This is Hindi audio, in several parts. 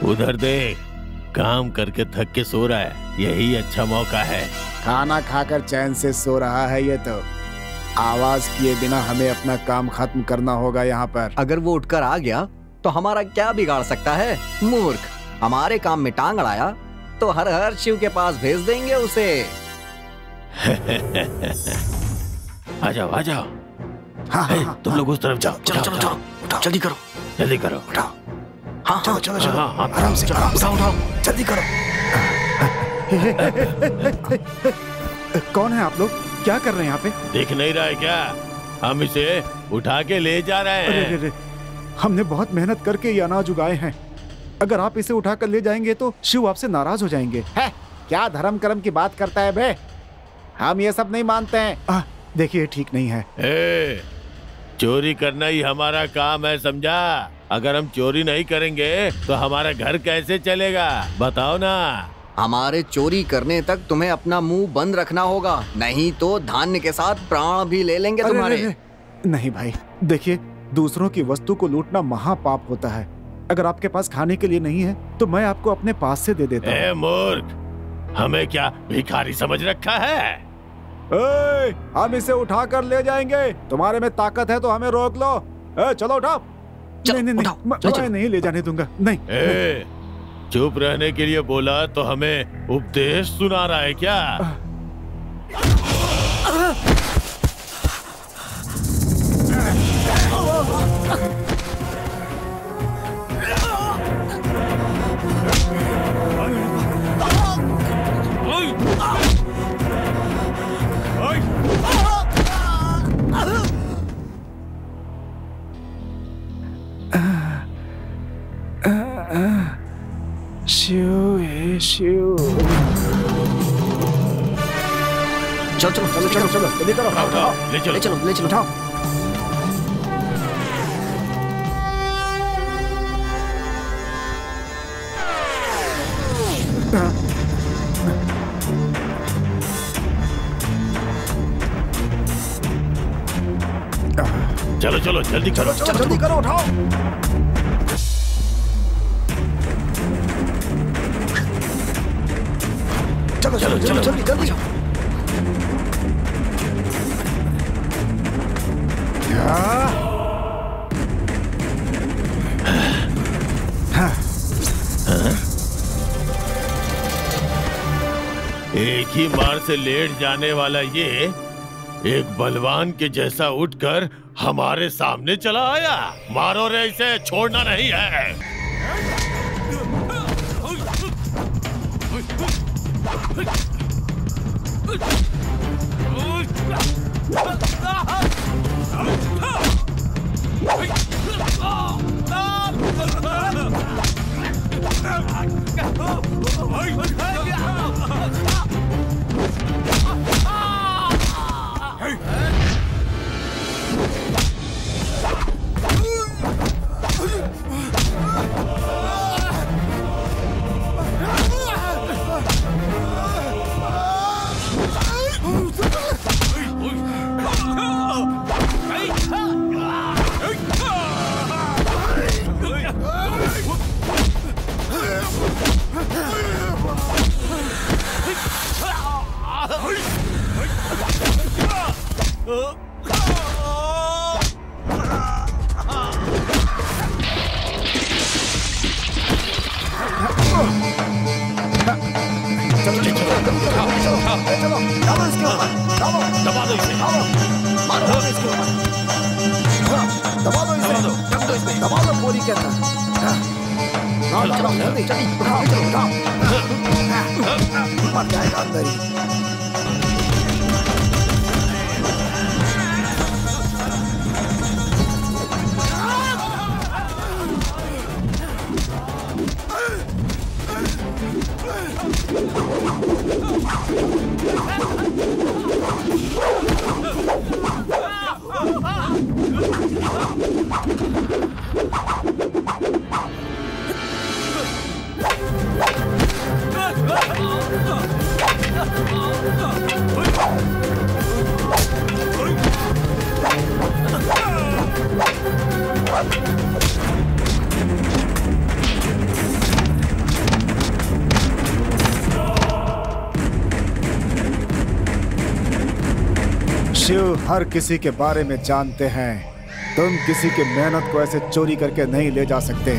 उधर देख, काम करके थक के सो रहा है, यही अच्छा मौका है। खाना खाकर चैन से सो रहा है ये तो। आवाज किए बिना हमें अपना काम खत्म करना होगा यहाँ पर। अगर वो उठकर आ गया तो हमारा क्या बिगाड़ सकता है? मूर्ख, हमारे काम में टांग अड़ाया तो हर हर शिव के पास भेज देंगे उसे। आ जाओ आ जाओ। हाँ, तुम लोग उस तरफ जाओ। चलो चलो जाओ, उठाओ, जल्दी करो, जल्दी करो। उठाओ। हाँ चलो चलो चलो, हाँ, आराम से आराम से। उठाओ उठाओ। जल्दी करो। कौन है आप लोग? क्या कर रहे हैं यहाँ पे? दिख नहीं रहा है क्या? हम इसे उठा के ले जा रहे अरे हैं। रे रे, हमने बहुत मेहनत करके ये अनाज उगाए हैं। अगर आप इसे उठा कर ले जाएंगे तो शिव आपसे नाराज हो जाएंगे। है क्या धर्म कर्म की बात करता है बे? हम ये सब नहीं मानते हैं। देखिए ठीक नहीं है। चोरी करना ही हमारा काम है, समझा? अगर हम चोरी नहीं करेंगे तो हमारा घर कैसे चलेगा? बताओ ना। हमारे चोरी करने तक तुम्हें अपना मुंह बंद रखना होगा, नहीं तो धान्य के साथ प्राण भी ले लेंगे तुम्हारे। अरे, नहीं भाई, देखिए दूसरों की वस्तु को लूटना महापाप होता है। अगर आपके पास खाने के लिए नहीं है तो मैं आपको अपने पास से दे देता हूँ। मूर्ख, हमें क्या भिखारी समझ रखा है? हम इसे उठा कर ले जाएंगे। तुम्हारे में ताकत है तो हमें रोक लो। चलो उठाओ। नहीं नहीं उठाओ, मैं नहीं ले जाने दूंगा। नहीं। चुप रहने के लिए बोला तो हमें उपदेश सुना रहा है क्या? शिव है शिव। चलो चलो चलो चलो चलो, जल्दी करो। ले चलो ले चलो ले चलो। उठाओ। चलो चलो जल्दी करो। चलो जल्दी करो, उठाओ। चलो चलो चलो जल्दी जल्दी। एक ही बार से लेट जाने वाला ये एक बलवान के जैसा उठकर हमारे सामने चला आया। मारो रे इसे, छोड़ना नहीं है। दबा दो इसे। मारो इसके ऊपर। दबा दो इसे। दबा दो बोरी के अंदर। चलो जल्दी जल्दी उठाओ। चलो उठाओ। मर जाएगा अंदर ही। शिव हर किसी के बारे में जानते हैं। तुम किसी की मेहनत को ऐसे चोरी करके नहीं ले जा सकते।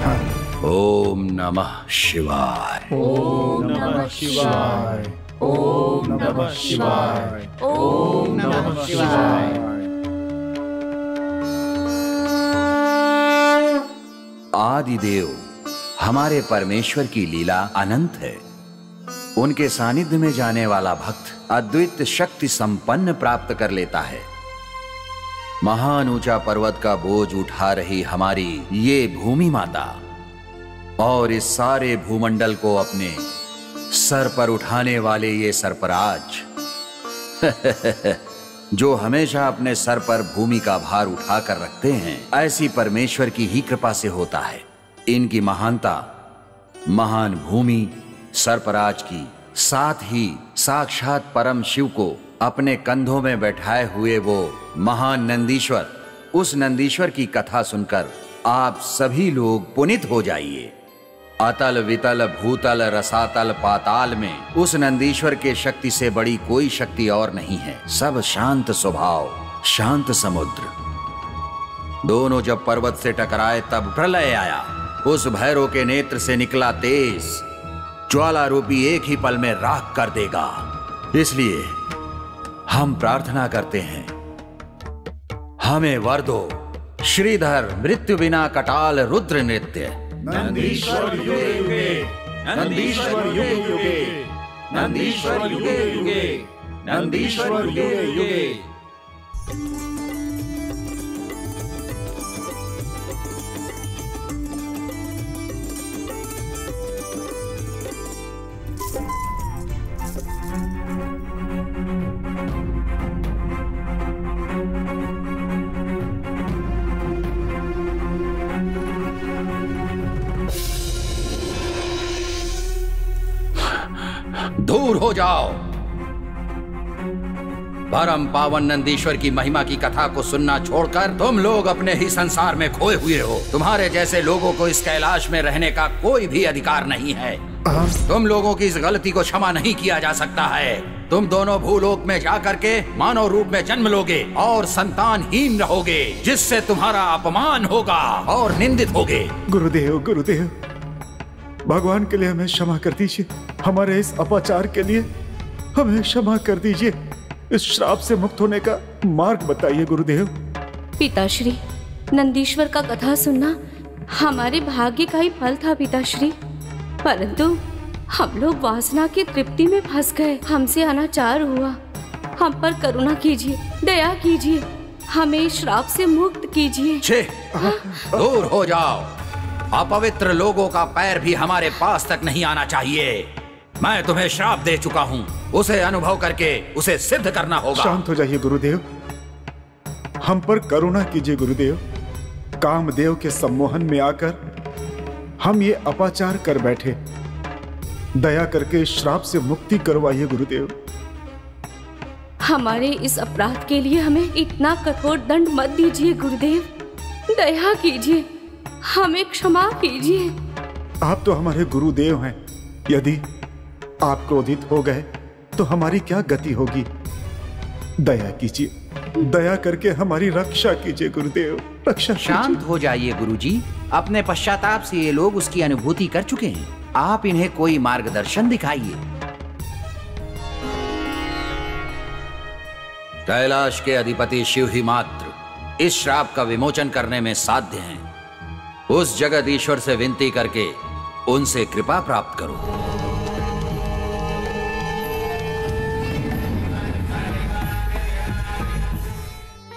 हाँ। ओम नमः शिवाय। ओम नमः शिवाय। ओम नमः शिवाय। ओम नमः शिवाय। आदिदेव हमारे परमेश्वर की लीला अनंत है। उनके सानिध्य में जाने वाला भक्त अद्वित शक्ति संपन्न प्राप्त कर लेता है। महान ऊंचा पर्वत का बोझ उठा रही हमारी ये भूमि माता और इस सारे भूमंडल को अपने सर पर उठाने वाले ये सरपराज जो हमेशा अपने सर पर भूमि का भार उठा कर रखते हैं, ऐसी परमेश्वर की ही कृपा से होता है। इनकी महानता महान भूमि सरपराज की, साथ ही साक्षात परम शिव को अपने कंधों में बैठाए हुए वो महान नंदीश्वर, उस नंदीश्वर की कथा सुनकर आप सभी लोग पुनीत हो जाइए। अतल वितल भूतल रसातल पाताल में उस नंदीश्वर के शक्ति से बड़ी कोई शक्ति और नहीं है। सब शांत स्वभाव, शांत समुद्र। दोनों जब पर्वत से टकराए तब प्रलय आया। उस भैरव के नेत्र से निकला तेज ज्वाला रूपी एक ही पल में राख कर देगा। इसलिए हम प्रार्थना करते हैं, हमें वर दो श्रीधर मृत्यु बिना कटाल रुद्र नृत्य। नंदीश्वर युगे युगे, नंदीश्वर युगे युगे, नंदीश्वर युगे युगे, नंदीश्वर युगे युगे। दूर हो जाओ। परम पावन नंदीश्वर की महिमा की कथा को सुनना छोड़कर तुम लोग अपने ही संसार में खोए हुए हो। तुम्हारे जैसे लोगों को इस कैलाश में रहने का कोई भी अधिकार नहीं है। तुम लोगों की इस गलती को क्षमा नहीं किया जा सकता है। तुम दोनों भूलोक में जाकर के मानव रूप में जन्म लोगे और संतानहीन रहोगे, जिससे तुम्हारा अपमान होगा और निंदित होगे। गुरुदेव, गुरुदेव, भगवान के लिए हमें क्षमा कर दीजिए। हमारे इस अपाचार के लिए हमें क्षमा कर दीजिए। इस श्राप से मुक्त होने का मार्ग बताइए गुरुदेव। पिताश्री, नंदीश्वर का कथा सुनना हमारे भाग्य का ही फल था पिताश्री, परंतु हम लोग वासना की तृप्ति में फंस गए। हमसे अनाचार हुआ। हम पर करुणा कीजिए, दया कीजिए, हमें श्राप से मुक्त कीजिए। छे, दूर हो जाओ। अपवित्र लोगों का पैर भी हमारे पास तक नहीं आना चाहिए। मैं तुम्हें श्राप दे चुका हूँ, उसे अनुभव करके उसे सिद्ध करना होगा। शांत हो जाइए गुरुदेव, हम पर करुणा कीजिए गुरुदेव। कामदेव के सम्मोहन में आकर हम ये अपाचार कर बैठे। दया करके श्राप से मुक्ति करवाइए गुरुदेव। हमारे इस अपराध के लिए हमें इतना कठोर दंड मत दीजिए गुरुदेव। दया कीजिए, हमें क्षमा कीजिए। आप तो हमारे गुरुदेव हैं। यदि आप क्रोधित हो गए तो हमारी क्या गति होगी। दया कीजिए, दया करके हमारी रक्षा कीजिए गुरुदेव, रक्षा कीजिए। शांत हो जाइए गुरुजी। अपने पश्चाताप से ये लोग उसकी अनुभूति कर चुके हैं। आप इन्हें कोई मार्गदर्शन दिखाइए। कैलाश के अधिपति शिव ही मात्र इस श्राप का विमोचन करने में साध्य हैं। उस जगत ईश्वर से विनती करके उनसे कृपा प्राप्त करो।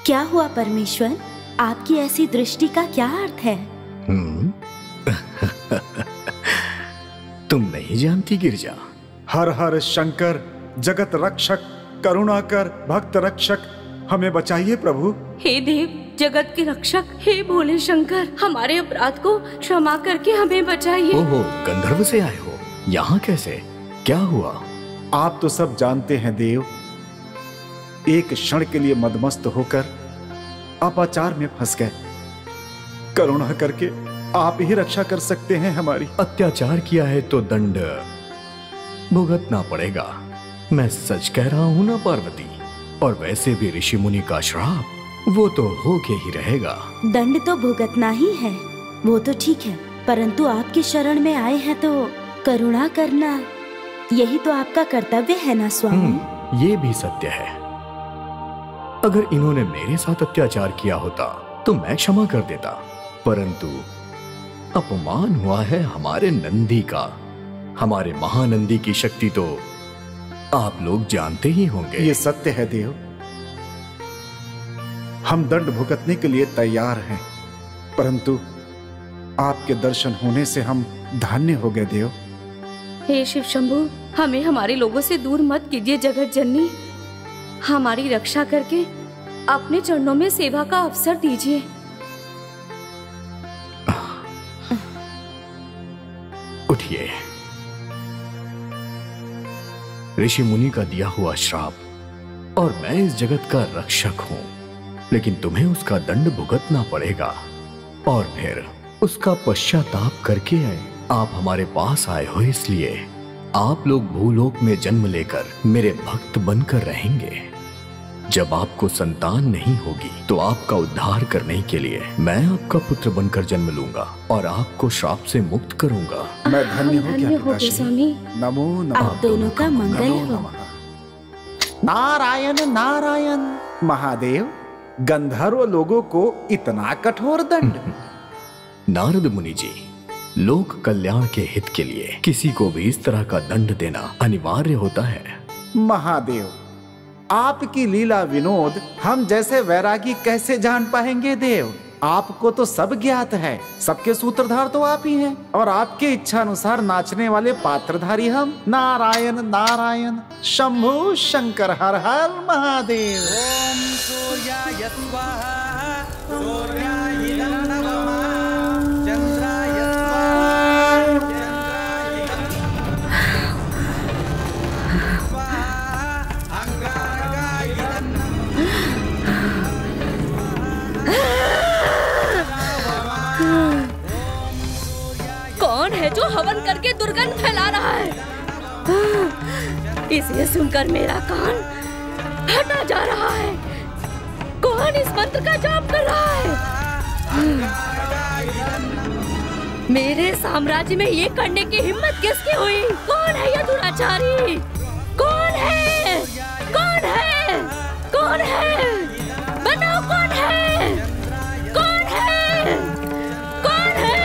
क्या हुआ परमेश्वर? आपकी ऐसी दृष्टि का क्या अर्थ है? तुम नहीं जानती गिरजा? हर हर शंकर, जगत रक्षक, करुणाकर, भक्त रक्षक, हमें बचाइए प्रभु। हे देव, जगत के रक्षक, हे भोले शंकर, हमारे अपराध को क्षमा करके हमें बचाइए। ओहो, गंधर्व से आए हो? यहाँ कैसे? क्या हुआ? आप तो सब जानते हैं देव। एक क्षण के लिए मदमस्त होकर अपाचार में फंस गए। करुणा करके आप ही रक्षा कर सकते हैं हमारी। अत्याचार किया है तो दंड भुगतना पड़ेगा। मैं सच कह रहा हूं ना पार्वती? और वैसे भी ऋषि मुनि का श्राप वो तो होके ही रहेगा। दंड तो भुगतना ही है, वो तो ठीक है, परंतु आपकी शरण में आए हैं तो करुणा करना यही तो आपका कर्तव्य है ना स्वामी। ये भी सत्य है। अगर इन्होंने मेरे साथ अत्याचार किया होता तो मैं क्षमा कर देता, परंतु अपमान हुआ है हमारे नंदी का। हमारे महानंदी की शक्ति तो आप लोग जानते ही होंगे। ये सत्य है देव, हम दंड भुगतने के लिए तैयार हैं, परंतु आपके दर्शन होने से हम धन्य हो गए देव। हे शिव शंभु, हमें हमारे लोगों से दूर मत कीजिए जगत जननी। हमारी रक्षा करके अपने चरणों में सेवा का अवसर दीजिए। उठिए। ऋषि मुनि का दिया हुआ श्राप और मैं इस जगत का रक्षक हूं, लेकिन तुम्हें उसका दंड भुगतना पड़ेगा और फिर उसका पश्चाताप करके आप हमारे पास आए हो, इसलिए आप लोग भूलोक में जन्म लेकर मेरे भक्त बनकर रहेंगे। जब आपको संतान नहीं होगी तो आपका उद्धार करने के लिए मैं आपका पुत्र बनकर जन्म लूंगा और आपको श्राप से मुक्त करूंगा। मैं धन्य हो गया पिताश्री। स्वामी नमो नमः। आप दोनों का मंगल हो। नारायण नारायण। महादेव, गंधर्व लोगों को इतना कठोर दंड? नारद मुनि जी, लोक कल्याण के हित के लिए किसी को भी इस तरह का दंड देना अनिवार्य होता है। महादेव, आपकी लीला विनोद हम जैसे वैरागी कैसे जान पाएंगे देव? आपको तो सब ज्ञात है, सबके सूत्रधार तो आप ही हैं और आपके इच्छा अनुसार नाचने वाले पात्रधारी हम। नारायण नारायण। शंभु शंकर हर हर महादेव। ओम सूर्याय स्वाहा, सूर्याय नमः, चंद्राय स्वाहा, चंद्राय स्वाहा, अंगारकाय कौन है जो हवन करके दुर्गंध फैला रहा है? इसे सुनकर मेरा कान फटा जा रहा है। कौन इस मंत्र का जाप कर रहा है? मेरे साम्राज्य में ये करने की हिम्मत किसकी हुई? कौन है ये दुराचारी? कौन है? कौन है? कौन है? बताओ कौन है? कौन है? कौन है?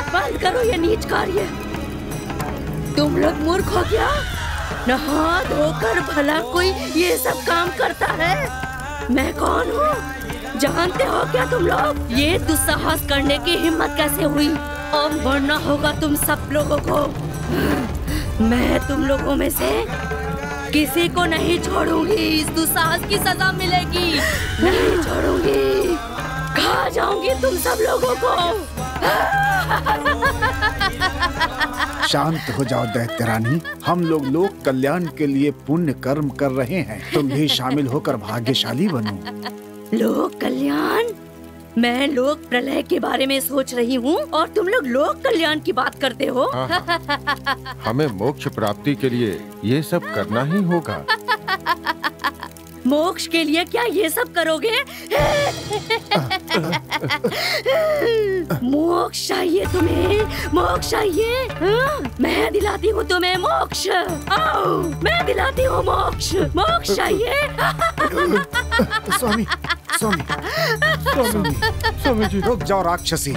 बंद करो ये नीच कार्य। तुम लोग मूर्ख हो गया? नहा धोकर भला कोई ये सब काम करता है? मैं कौन हूँ जानते हो क्या तुम लोग? ये दुस्साहस करने की हिम्मत कैसे हुई? अब मरना होगा तुम सब लोगों को। मैं तुम लोगों में से किसी को नहीं छोड़ूंगी। इस दुस्साहस की सजा मिलेगी। नहीं छोड़ूंगी, खा जाऊंगी तुम सब लोगों को। शांत हो जाओ दैत्य रानी, हम लोग लोक कल्याण के लिए पुण्य कर्म कर रहे हैं, तुम भी शामिल होकर भाग्यशाली बनो। लोक कल्याण? मैं लोक प्रलय के बारे में सोच रही हूँ और तुम लोग लोक कल्याण की बात करते हो। हमें मोक्ष प्राप्ति के लिए ये सब करना ही होगा। मोक्ष के लिए क्या ये सब करोगे? मोक्ष चाहिए तुम्हें? मोक्ष चाहिए? हाँ? मैं दिलाती हूँ तुम्हें मोक्ष। आओ, मैं दिलाती हूँ मोक्ष। मोक्ष चाहिए? स्वामी स्वामी स्वामी स्वामी जी, रुक जाओ राक्षसी।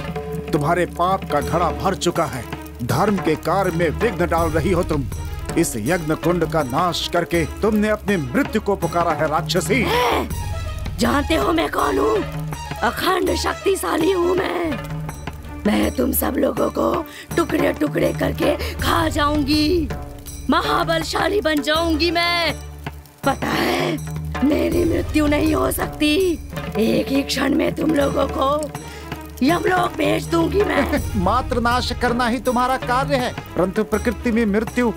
तुम्हारे पाप का घड़ा भर चुका है। धर्म के कार्य में विघ्न डाल रही हो तुम। इस यज्ञ कुंड का नाश करके तुमने अपनी मृत्यु को पुकारा है राक्षसी। जानते हो मैं कौन हूँ? अखंड शक्तिशाली हूँ मैं तुम सब लोगों को टुकड़े टुकड़े करके खा जाऊंगी। महाबलशाली बन जाऊंगी मैं। पता है मेरी मृत्यु नहीं हो सकती। एक ही क्षण में तुम लोगों को यमलोक भेज दूंगी मैं। मात्र नाश करना ही तुम्हारा कार्य है, परंतु प्रकृति में मृत्यु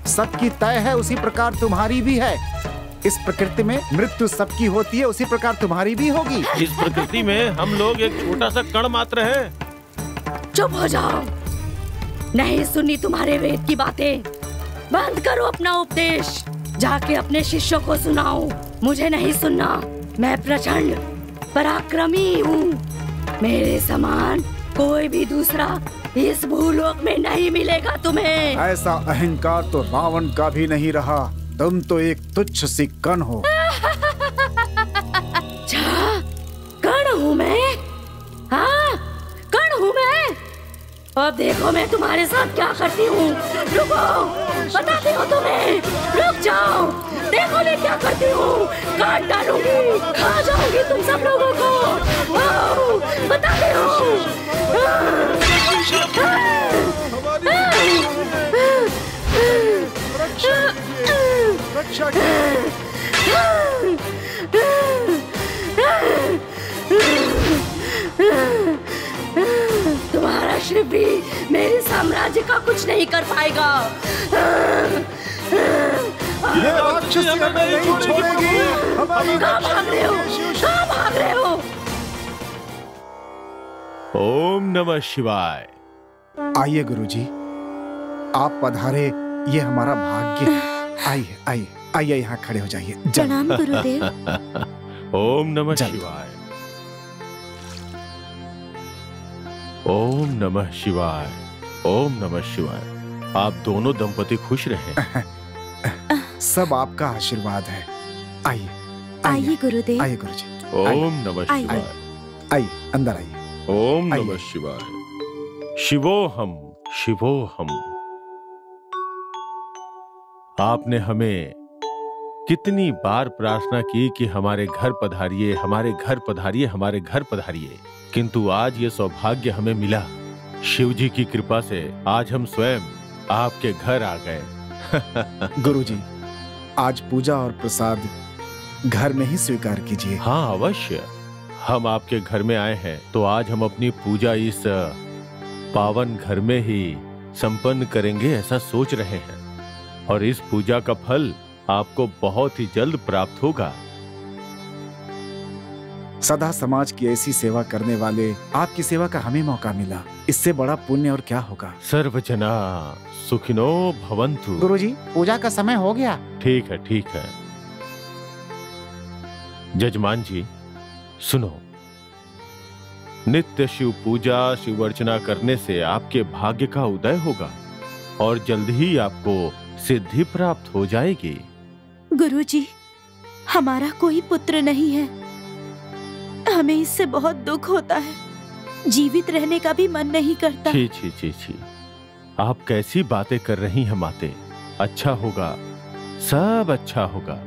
सबकी तय है, उसी प्रकार तुम्हारी भी है। इस प्रकृति में मृत्यु सबकी होती है, उसी प्रकार तुम्हारी भी होगी। इस प्रकृति में हम लोग एक छोटा सा कण मात्र है। चुप हो जाओ, नहीं सुनी तुम्हारे वेद की बातें। बंद करो अपना उपदेश, जाके अपने शिष्यों को सुनाओ। मुझे नहीं सुनना। मैं प्रचंड पराक्रमी हूँ। मेरे समान कोई भी दूसरा इस भूलोक में नहीं मिलेगा तुम्हें। ऐसा अहंकार तो रावण का भी नहीं रहा। तुम तो एक तुच्छ सी कण हो। अच्छा, कण हूँ मैं? हाँ, कण हूँ मैं। अब देखो मैं तुम्हारे साथ क्या करती हूँ। रुको, बताती हूँ तुम्हें। रुक जाओ, देखो मैं क्या करती हूँ। काट डालूंगी, खा जाऊंगी तुम सब लोगों को। आओ, बताती हूँ। तुम्हारा शिव भी मेरे साम्राज्य का कुछ नहीं कर पाएगा। ये राक्षसी हमें नहीं छोड़ेगी। कहाँ भाग रहे हो? कहाँ भाग रहे हो? ओम नमः शिवाय। आइए गुरुजी, आप पधारे, ये हमारा भाग्य है। आइए आइए आइए, यहाँ खड़े हो जाइए। प्रणाम गुरुदेव। ओम नमः शिवाय। ओम नमः शिवाय। ओम नमः शिवाय। आप दोनों दंपति खुश रहे। सब आपका आशीर्वाद है। आइए आइए गुरुदेव। आइए गुरुजी। ओम नमः शिवाय। आइए अंदर आइए। ओम नमः शिवाय। शिवोहम शिवोहम। आपने हमें कितनी बार प्रार्थना की कि हमारे घर पधारिए, हमारे घर पधारिए, हमारे घर पधारिए, किंतु आज ये सौभाग्य हमें मिला। शिव जी की कृपा से आज हम स्वयं आपके घर आ गए। गुरुजी, आज पूजा और प्रसाद घर में ही स्वीकार कीजिए। हाँ अवश्य। हम आपके घर में आए हैं तो आज हम अपनी पूजा इस पावन घर में ही संपन्न करेंगे, ऐसा सोच रहे हैं। और इस पूजा का फल आपको बहुत ही जल्द प्राप्त होगा। सदा समाज की ऐसी सेवा करने वाले आपकी सेवा का हमें मौका मिला, इससे बड़ा पुण्य और क्या होगा। सर्वजना सुखिनो भवन्तु। गुरुजी, पूजा का समय हो गया। ठीक है ठीक है। जजमान जी सुनो, नित्य शिव पूजा शिव अर्चना करने से आपके भाग्य का उदय होगा और जल्द ही आपको सिद्धि प्राप्त हो जाएगी। गुरुजी, हमारा कोई पुत्र नहीं है। हमें इससे बहुत दुख होता है। जीवित रहने का भी मन नहीं करता। छी छी छी छी, आप कैसी बातें कर रही हैं माते। अच्छा होगा, सब अच्छा होगा।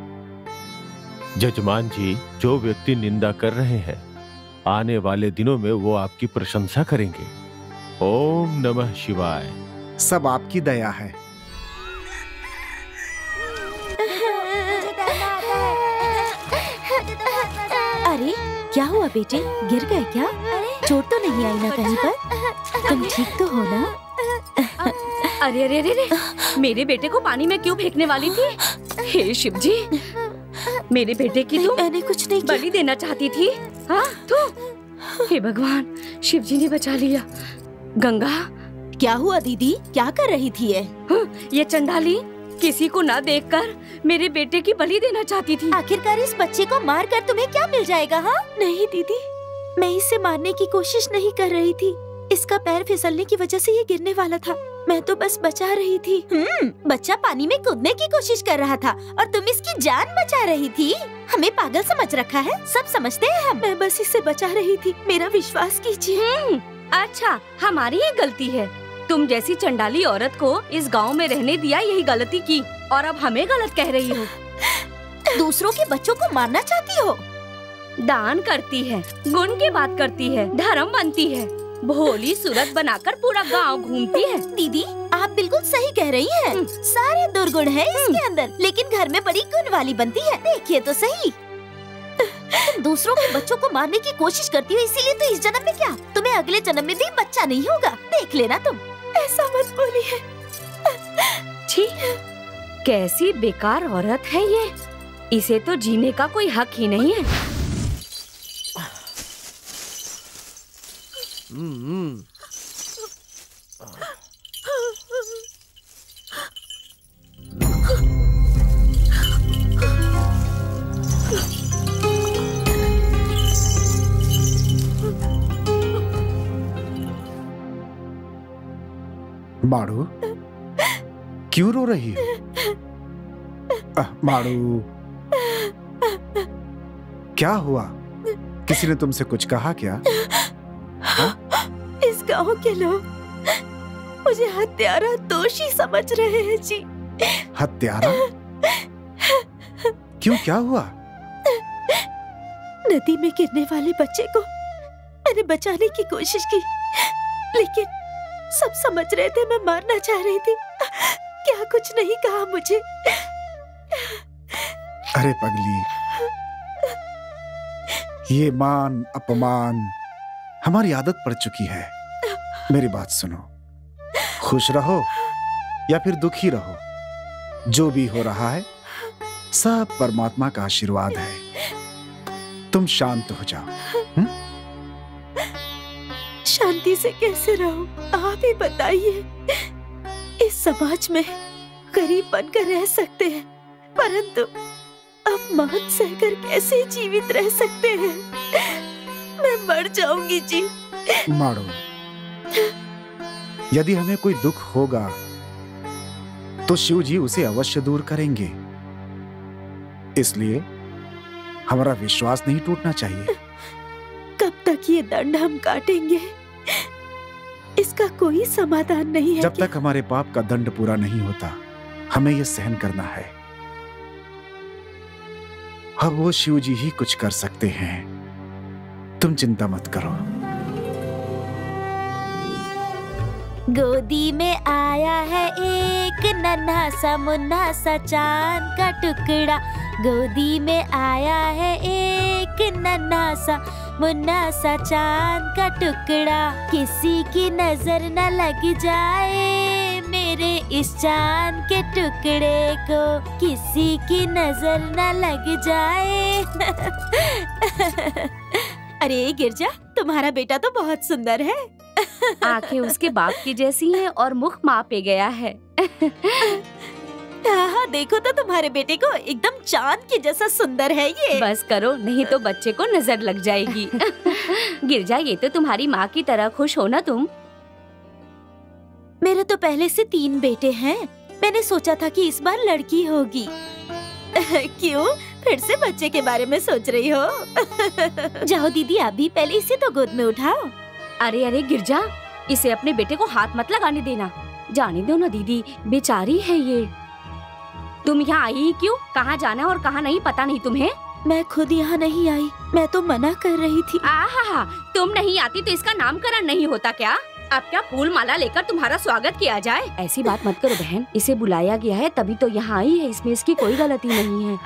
जजमान जी, जो व्यक्ति निंदा कर रहे हैं आने वाले दिनों में वो आपकी प्रशंसा करेंगे। ओम नमः शिवाय। सब आपकी दया है। अरे क्या हुआ बेटे, गिर गए क्या? चोट तो नहीं आई ना कहीं पर? तुम ठीक तो हो ना? अरे अरे अरे अरे, मेरे बेटे को पानी में क्यों फेंकने वाली थी? हे शिव जी, मेरे बेटे की तुम मैंने कुछ नहीं बलि देना चाहती थी। हाँ तू, हे भगवान, शिव जी ने बचा लिया। गंगा, क्या हुआ दीदी, क्या कर रही थी ये चंडाली किसी को ना देखकर मेरे बेटे की बलि देना चाहती थी। आखिरकार इस बच्चे को मार कर तुम्हें क्या मिल जाएगा? हाँ नहीं दीदी, मैं इसे मारने की कोशिश नहीं कर रही थी। इसका पैर फिसलने की वजह से ये गिरने वाला था। मैं तो बस बचा रही थी। बच्चा पानी में कूदने की कोशिश कर रहा था और तुम इसकी जान बचा रही थी। हमें पागल समझ रखा है, सब समझते हैं हम। मैं बस इसे बचा रही थी, मेरा विश्वास कीजिए। अच्छा, हमारी ये गलती है। तुम जैसी चंडाली औरत को इस गांव में रहने दिया, यही गलती की और अब हमें गलत कह रही हो। दूसरों के बच्चों को मारना चाहती हो? दान करती है, गुण की बात करती है, धर्म बनती है, भोली सूरत बनाकर पूरा गांव घूमती है। दीदी, आप बिल्कुल सही कह रही हैं। सारे दुर्गुण हैं इसके अंदर, लेकिन घर में बड़ी गुण वाली बनती है। देखिए तो सही, तुम दूसरों के बच्चों को मारने की कोशिश करती हो, इसीलिए तो इस जन्म में क्या, तुम्हें अगले जन्म में भी बच्चा नहीं होगा। देख लेना तुम। ऐसा मत बोलिए। छी, कैसी बेकार औरत है ये। इसे तो जीने का कोई हक ही नहीं है। मारू, क्यों रो रही हो? मारू, क्या हुआ? किसी ने तुमसे कुछ कहा क्या? इस गांव के लोग मुझे हत्यारा दोषी समझ रहे हैं जी। हत्यारा? क्यों, क्या हुआ? नदी में गिरने वाले बच्चे को मैंने बचाने की कोशिश की, लेकिन सब समझ रहे थे मैं मारना चाह रही थी। क्या कुछ नहीं कहा मुझे। अरे पगली, ये मान अपमान हमारी आदत पड़ चुकी है। मेरी बात सुनो, खुश रहो या फिर दुखी रहो, जो भी हो रहा है सब परमात्मा का आशीर्वाद है। तुम शांत हो जाओ। शांति से कैसे रहूं, आप ही बताइए। इस समाज में गरीब बनकर रह सकते हैं, परंतु अपमान सहकर कैसे जीवित रह सकते हैं। मैं मर जाऊंगी जी। मारो, यदि हमें कोई दुख होगा तो शिव जी उसे अवश्य दूर करेंगे, इसलिए हमारा विश्वास नहीं टूटना चाहिए। कब तक ये दंड हम काटेंगे? इसका कोई समाधान नहीं है। जब तक हमारे पाप का दंड पूरा नहीं होता, हमें यह सहन करना है। अब वो शिव जी ही कुछ कर सकते हैं, तुम चिंता मत करो। गोदी में आया है एक नन्हा सा मुन्ना सा चांद का टुकड़ा। गोदी में आया है एक नन्हा सा मुन्ना सा चांद का टुकड़ा। किसी की नजर न लग जाए मेरे इस चांद के टुकड़े को, किसी की नजर न लग जाए। अरे गिरजा, तुम्हारा बेटा तो बहुत सुंदर है। आंखें उसके बाप की जैसी हैं और मुख माँ पे गया है। हाँ, देखो तो तुम्हारे बेटे को एकदम चांद के जैसा सुंदर है ये। बस करो, नहीं तो बच्चे को नजर लग जाएगी। गिरजा, ये तो तुम्हारी माँ की तरह खुश हो ना तुम? मेरे तो पहले से 3 बेटे हैं। मैंने सोचा था कि इस बार लड़की होगी। क्यों, फिर से बच्चे के बारे में सोच रही हो? जाओ दीदी, अभी पहले इसे तो गोद में उठाओ। अरे अरे गिरजा, इसे अपने बेटे को हाथ मत लगाने देना। जाने दो ना दीदी, बेचारी है ये। तुम यहाँ आई ही क्यों? कहाँ जाना और कहाँ नहीं पता नहीं तुम्हें? मैं खुद यहाँ नहीं आई, मैं तो मना कर रही थी। आहा, तुम नहीं आती तो इसका नामकरण नहीं होता क्या? अब क्या फूल माला लेकर तुम्हारा स्वागत किया जाए? ऐसी बात मत करो बहन, इसे बुलाया गया है तभी तो यहाँ आई है, इसमें इसकी कोई गलती नहीं है।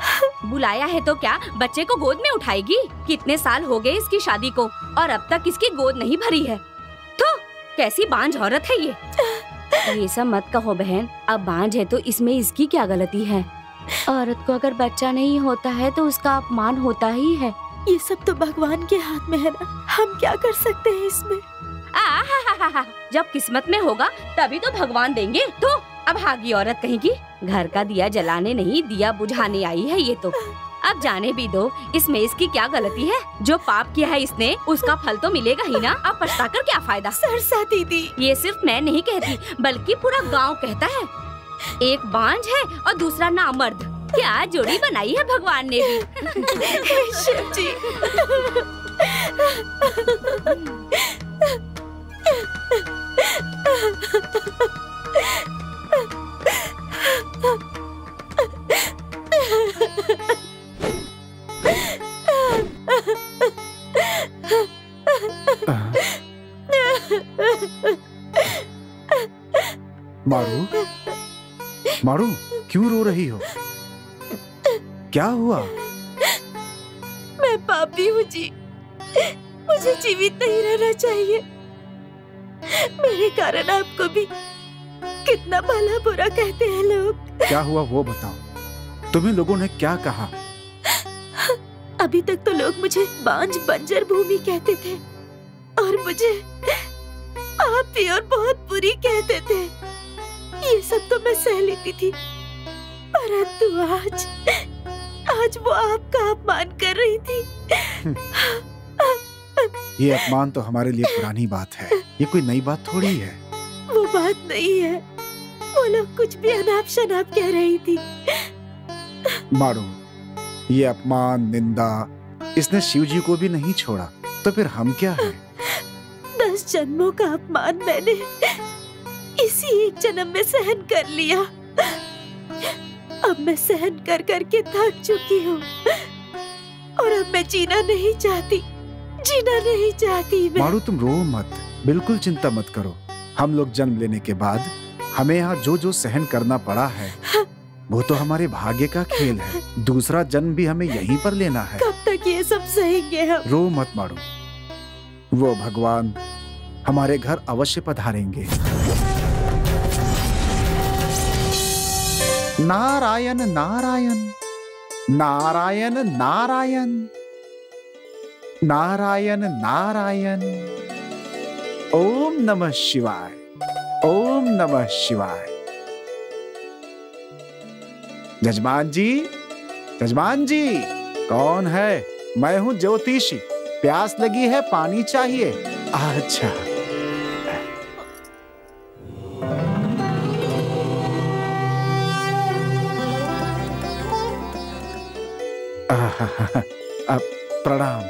बुलाया है तो क्या बच्चे को गोद में उठाएगी? कितने साल हो गए इसकी शादी को और अब तक इसकी गोद नहीं भरी है। तो कैसी बांझ औरत है ये। ये सब मत कहो बहन, अब बांझ है तो इसमें इसकी क्या गलती है? औरत को अगर बच्चा नहीं होता है तो उसका अपमान होता ही है। ये सब तो भगवान के हाथ में है ना, हम क्या कर सकते हैं इसमें? जब किस्मत में होगा तभी तो भगवान देंगे। तो अब भागी औरत कहेगी, घर का दिया जलाने नहीं दिया बुझाने आई है ये तो। अब जाने भी दो, इसमें इसकी क्या गलती है? जो पाप किया है इसने उसका फल तो मिलेगा ही ना। अब पछताकर क्या फायदा? सरसा दीदी, ये सिर्फ मैं नहीं कहती बल्कि पूरा गांव कहता है। एक बांझ है और दूसरा नामर्द। क्या जोड़ी बनाई है भगवान ने भी। शिव जी। मारू, मारू, क्यों रो रही हो? क्या हुआ? मैं पापी हूँ जी, मुझे जीवित नहीं रहना चाहिए। मेरे कारण आपको भी कितना भला बुरा कहते हैं लोग। क्या हुआ वो बताओ, तुम्हें लोगों ने क्या कहा? अभी तक तो लोग मुझे बांझ बंजर भूमि कहते थे और मुझे आप भी और बहुत बुरी कहते थे। ये सब तो मैं सह लेती थी, परंतु आज वो आपका अपमान कर रही थी। ये अपमान तो हमारे लिए पुरानी बात है, ये कोई नई बात थोड़ी है। वो बात नहीं है। वो लोग कुछ भी अनाप शनाप कह रही थी। मारू, ये अपमान निंदा इसने शिव जी को भी नहीं छोड़ा, तो फिर हम क्या हैं? 10 जन्मों का अपमान मैंने इसी एक जन्म में सहन कर लिया। अब मैं सहन कर करके थक चुकी हूँ और अब मैं जीना नहीं चाहती मैं। मारू, तुम रो मत, बिल्कुल चिंता मत करो। हम लोग जन्म लेने के बाद हमें यहाँ जो जो सहन करना पड़ा है वो तो हमारे भाग्य का खेल है। दूसरा जन्म भी हमें यहीं पर लेना है। कब तक ये सब सहेंगे हम? रो मत मारू, वो भगवान हमारे घर अवश्य पधारेंगे। नारायण नारायण नारायण नारायण नारायण नारायण। ओम नमः शिवाय, ओम नमः शिवाय। जजमान जी, जजमान जी, कौन है? मैं हूं ज्योतिषी, प्यास लगी है, पानी चाहिए। अच्छा, प्रणाम।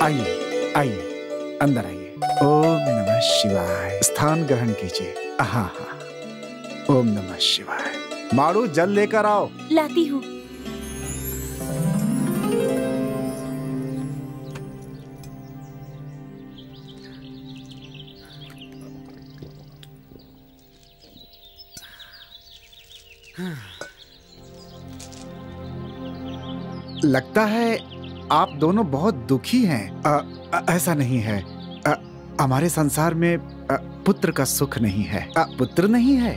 आइए आइए, अंदर आइए। ओम नमः शिवाय। स्थान ग्रहण कीजिए। हाँ, ओम नमः शिवाय। मारू, जल लेकर आओ। लाती हूँ। लगता है आप दोनों बहुत दुखी हैं। ऐसा नहीं है। हमारे संसार में पुत्र का सुख नहीं है। पुत्र नहीं है।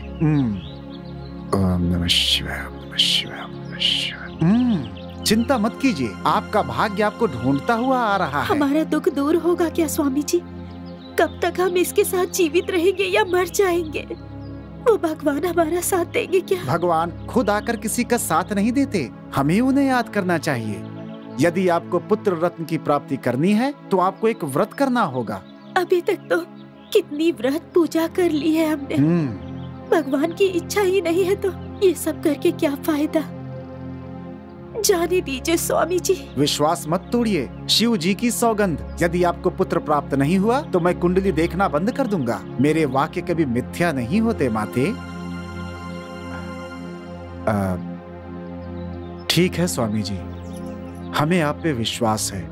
ओम नमः शिवाय, ओम नमः शिवाय, ओम नमः शिवाय। चिंता मत कीजिए, आपका भाग्य आपको ढूंढता हुआ आ रहा है। हमारा दुख दूर होगा क्या स्वामी जी? कब तक हम इसके साथ जीवित रहेंगे या मर जाएंगे? वो भगवान हमारा साथ देंगे क्या? भगवान खुद आकर किसी का साथ नहीं देते, हमें उन्हें याद करना चाहिए। यदि आपको पुत्र रत्न की प्राप्ति करनी है तो आपको एक व्रत करना होगा। अभी तक तो कितनी व्रत पूजा कर ली है हमने। भगवान की इच्छा ही नहीं है तो ये सब करके क्या फायदा? जाने दीजिए स्वामी जी। विश्वास मत तोड़िए, शिव जी की सौगंध, यदि आपको पुत्र प्राप्त नहीं हुआ तो मैं कुंडली देखना बंद कर दूंगा। मेरे वाक्य कभी मिथ्या नहीं होते माते। ठीक है स्वामी जी, हमें आप पे विश्वास है।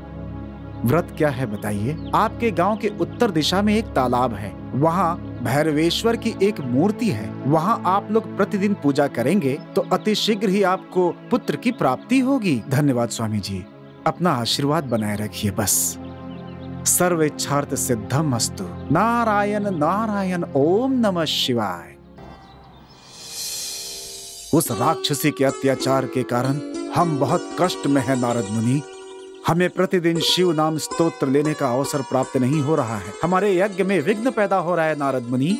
व्रत क्या है बताइए? आपके गांव के उत्तर दिशा में एक तालाब है, वहाँ भैरवेश्वर की एक मूर्ति है। वहाँ आप लोग प्रतिदिन पूजा करेंगे तो अति शीघ्र ही आपको पुत्र की प्राप्ति होगी। धन्यवाद स्वामी जी, अपना आशीर्वाद बनाए रखिए बस। सर्व इच्छार्थ सिद्धम अस्तु। नारायण नारायण, ओम नमः शिवाय। उस राक्षसी के अत्याचार के कारण हम बहुत कष्ट में हैं नारद मुनि। हमें प्रतिदिन शिव नाम स्तोत्र लेने का अवसर प्राप्त नहीं हो रहा है। हमारे यज्ञ में विघ्न पैदा हो रहा है नारद मुनि।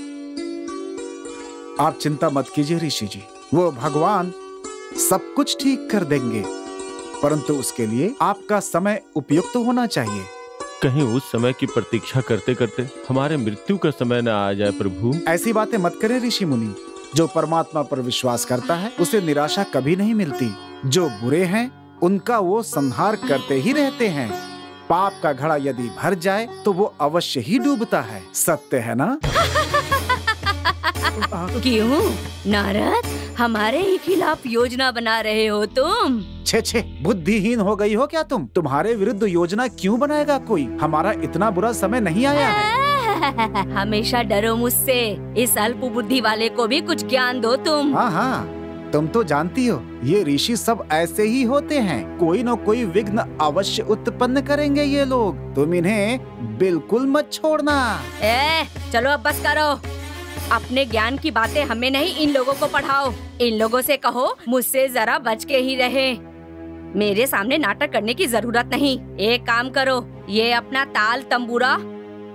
आप चिंता मत कीजिए ऋषि जी, वो भगवान सब कुछ ठीक कर देंगे, परंतु उसके लिए आपका समय उपयुक्त होना चाहिए। कहीं उस समय की प्रतीक्षा करते करते हमारे मृत्यु का समय न आ जाए प्रभु। ऐसी बातें मत करें ऋषि मुनि। जो परमात्मा पर विश्वास करता है उसे निराशा कभी नहीं मिलती। जो बुरे हैं उनका वो संहार करते ही रहते हैं। पाप का घड़ा यदि भर जाए तो वो अवश्य ही डूबता है। सत्य है ना? क्यों नारद, हमारे ही खिलाफ योजना बना रहे हो तुम? छे, बुद्धिहीन हो गई हो क्या तुम? तुम्हारे विरुद्ध योजना क्यों बनाएगा कोई? हमारा इतना बुरा समय नहीं आया है। हमेशा डरो मुझसे। इस अल्प बुद्धि वाले को भी कुछ ज्ञान दो तुम। हाँ, तुम तो जानती हो ये ऋषि सब ऐसे ही होते हैं। कोई न कोई विघ्न अवश्य उत्पन्न करेंगे ये लोग। तुम इन्हें बिल्कुल मत छोड़ना। चलो अब बस करो। अपने ज्ञान की बातें हमें नहीं, इन लोगों को पढ़ाओ। इन लोगों से कहो मुझसे जरा बच के ही रहे। मेरे सामने नाटक करने की जरूरत नहीं। एक काम करो, ये अपना ताल तंबूरा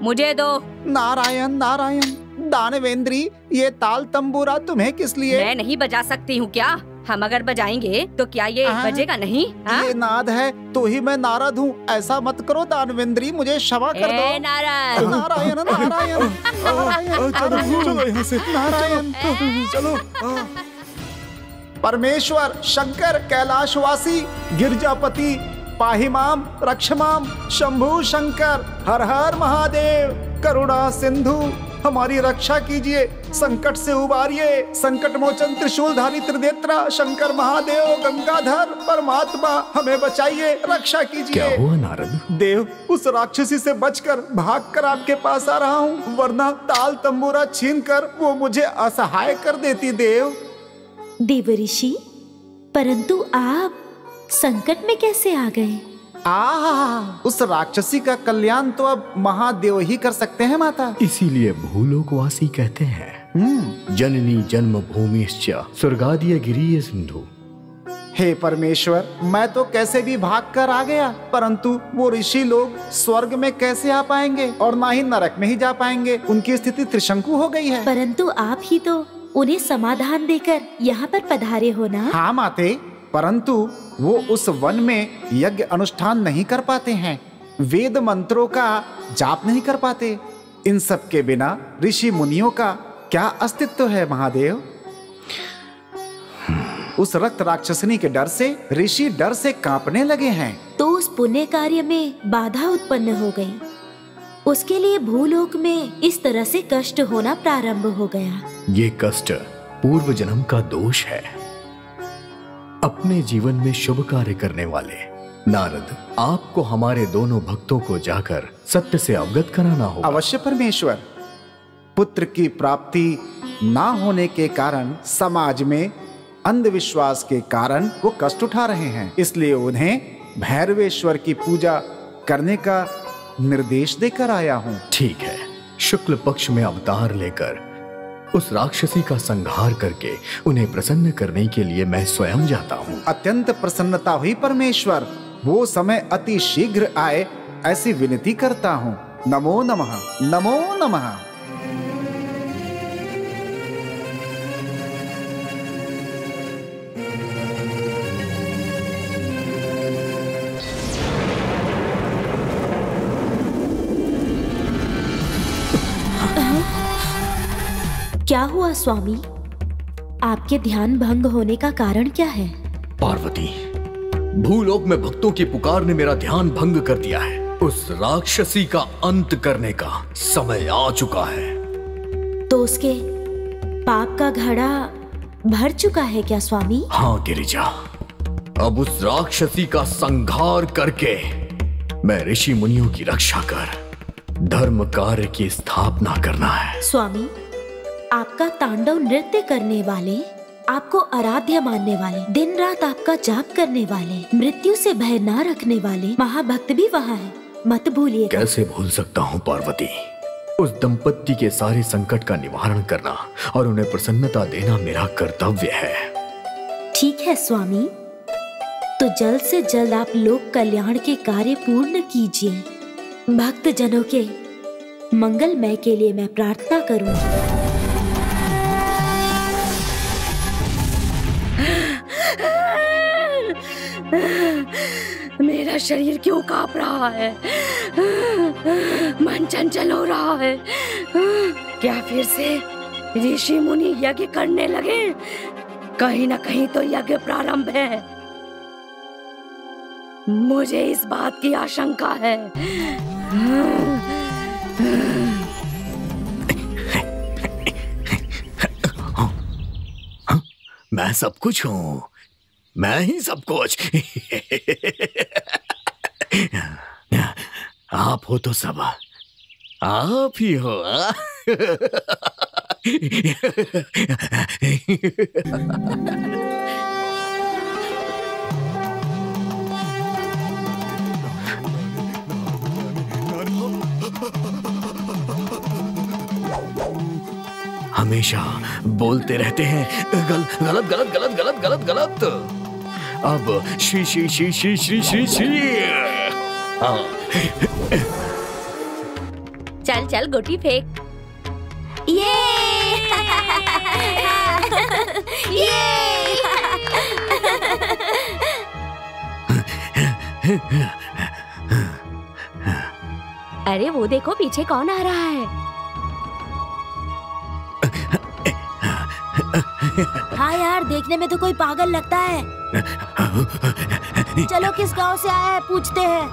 मुझे दो। नारायण नारायण, दानवेंद्री, ये ताल तंबूरा तुम्हें किस लिए? मैं नहीं बजा सकती हूँ क्या? हम अगर बजाएंगे तो क्या ये बजेगा नहीं? ये नाद है तो ही मैं नारद हूँ। ऐसा मत करो दानवेंद्री, मुझे क्षमा कर दो। नारायण नारायण नारायण चलो यहाँ से। नारायण चलो। परमेश्वर शंकर कैलाशवासी गिरजापति पाहि माम रक्षमाम शंभु शंकर हर हर महादेव करुणा सिंधु हमारी रक्षा कीजिए, संकट से उबारिए। संकट मोचन त्रिशूलधारी त्रिनेत्रा शंकर महादेव गंगाधर परमात्मा हमें बचाइए, रक्षा कीजिए। क्या हुआ नारद? देव, उस राक्षसी से बचकर भागकर आपके पास आ रहा हूँ, वरना ताल तंबूरा छीनकर वो मुझे असहाय कर देती। देव देवऋषि, परंतु आप संकट में कैसे आ गए? उस राक्षसी का कल्याण तो अब महादेव ही कर सकते हैं माता। इसीलिए भूलोकवासी कहते हैं जननी जन्म भूमिश्च स्वर्गादीय गिरीय सिंधु। हे परमेश्वर, मैं तो कैसे भी भाग कर आ गया, परंतु वो ऋषि लोग स्वर्ग में कैसे आ पाएंगे और ना ही नरक में ही जा पाएंगे। उनकी स्थिति त्रिशंकु हो गई है। परंतु आप ही तो उन्हें समाधान देकर यहाँ पर पधारे हो ना? हाँ माते, परंतु वो उस वन में यज्ञ अनुष्ठान नहीं कर पाते हैं, वेद मंत्रों का जाप नहीं कर पाते। इन सब के बिना ऋषि मुनियों का क्या अस्तित्व है महादेव? उस रक्त राक्षसनी के डर से ऋषि डर से कांपने लगे हैं। तो उस पुण्य कार्य में बाधा उत्पन्न हो गई, उसके लिए भूलोक में इस तरह से कष्ट होना प्रारंभ हो गया। ये कष्ट पूर्व जन्म का दोष है। अपने जीवन में शुभ कार्य करने वाले नारद, आपको हमारे दोनों भक्तों को जाकर सत्य से अवगत कराना होगा। अवश्य परमेश्वर। पुत्र की प्राप्ति ना होने के कारण समाज में अंधविश्वास के कारण वो कष्ट उठा रहे हैं, इसलिए उन्हें भैरवेश्वर की पूजा करने का निर्देश देकर आया हूँ। ठीक है, शुक्ल पक्ष में अवतार लेकर उस राक्षसी का संहार करके उन्हें प्रसन्न करने के लिए मैं स्वयं जाता हूँ। अत्यंत प्रसन्नता हुई परमेश्वर, वो समय अति शीघ्र आए ऐसी विनती करता हूँ। नमो नमः, नमो नमः। क्या हुआ स्वामी? आपके ध्यान भंग होने का कारण क्या है? पार्वती, भूलोक में भक्तों की पुकार ने मेरा ध्यान भंग कर दिया है। उस राक्षसी का अंत करने का समय आ चुका है। तो उसके पाप का घड़ा भर चुका है क्या स्वामी? हाँ गिरिजा, अब उस राक्षसी का संहार करके मैं ऋषि मुनियों की रक्षा कर धर्म कार्य की स्थापना करना है। स्वामी, आपका तांडव नृत्य करने वाले, आपको आराध्य मानने वाले, दिन रात आपका जाप करने वाले, मृत्यु से भय ना रखने वाले महाभक्त भी वहाँ हैं, मत भूलिएगा। कैसे भूल सकता हूँ पार्वती? उस दंपत्ति के सारे संकट का निवारण करना और उन्हें प्रसन्नता देना मेरा कर्तव्य है। ठीक है स्वामी, तो जल्द से जल्द आप लोक कल्याण के कार्य पूर्ण कीजिए। भक्त जनों के मंगलमय के लिए मैं प्रार्थना करूँगी। मेरा शरीर क्यों कांप रहा है? मन चंचल हो रहा है। क्या फिर से ऋषि मुनि यज्ञ करने लगे? कहीं ना कहीं तो यज्ञ प्रारंभ है। मुझे इस बात की आशंका है। मैं सब कुछ हूँ, मैं ही सब कुछ। आप हो तो सब आप ही हो। हमेशा बोलते रहते हैं गलत गलत गलत गलत गलत गलत। अब श्री श्री श्री श्री श्री श्री श्री। चल चल गोटी फेंक। ये अरे वो देखो पीछे कौन आ रहा है। हाँ यार, देखने में तो कोई पागल लगता है। चलो किस गांव से आया है पूछते हैं।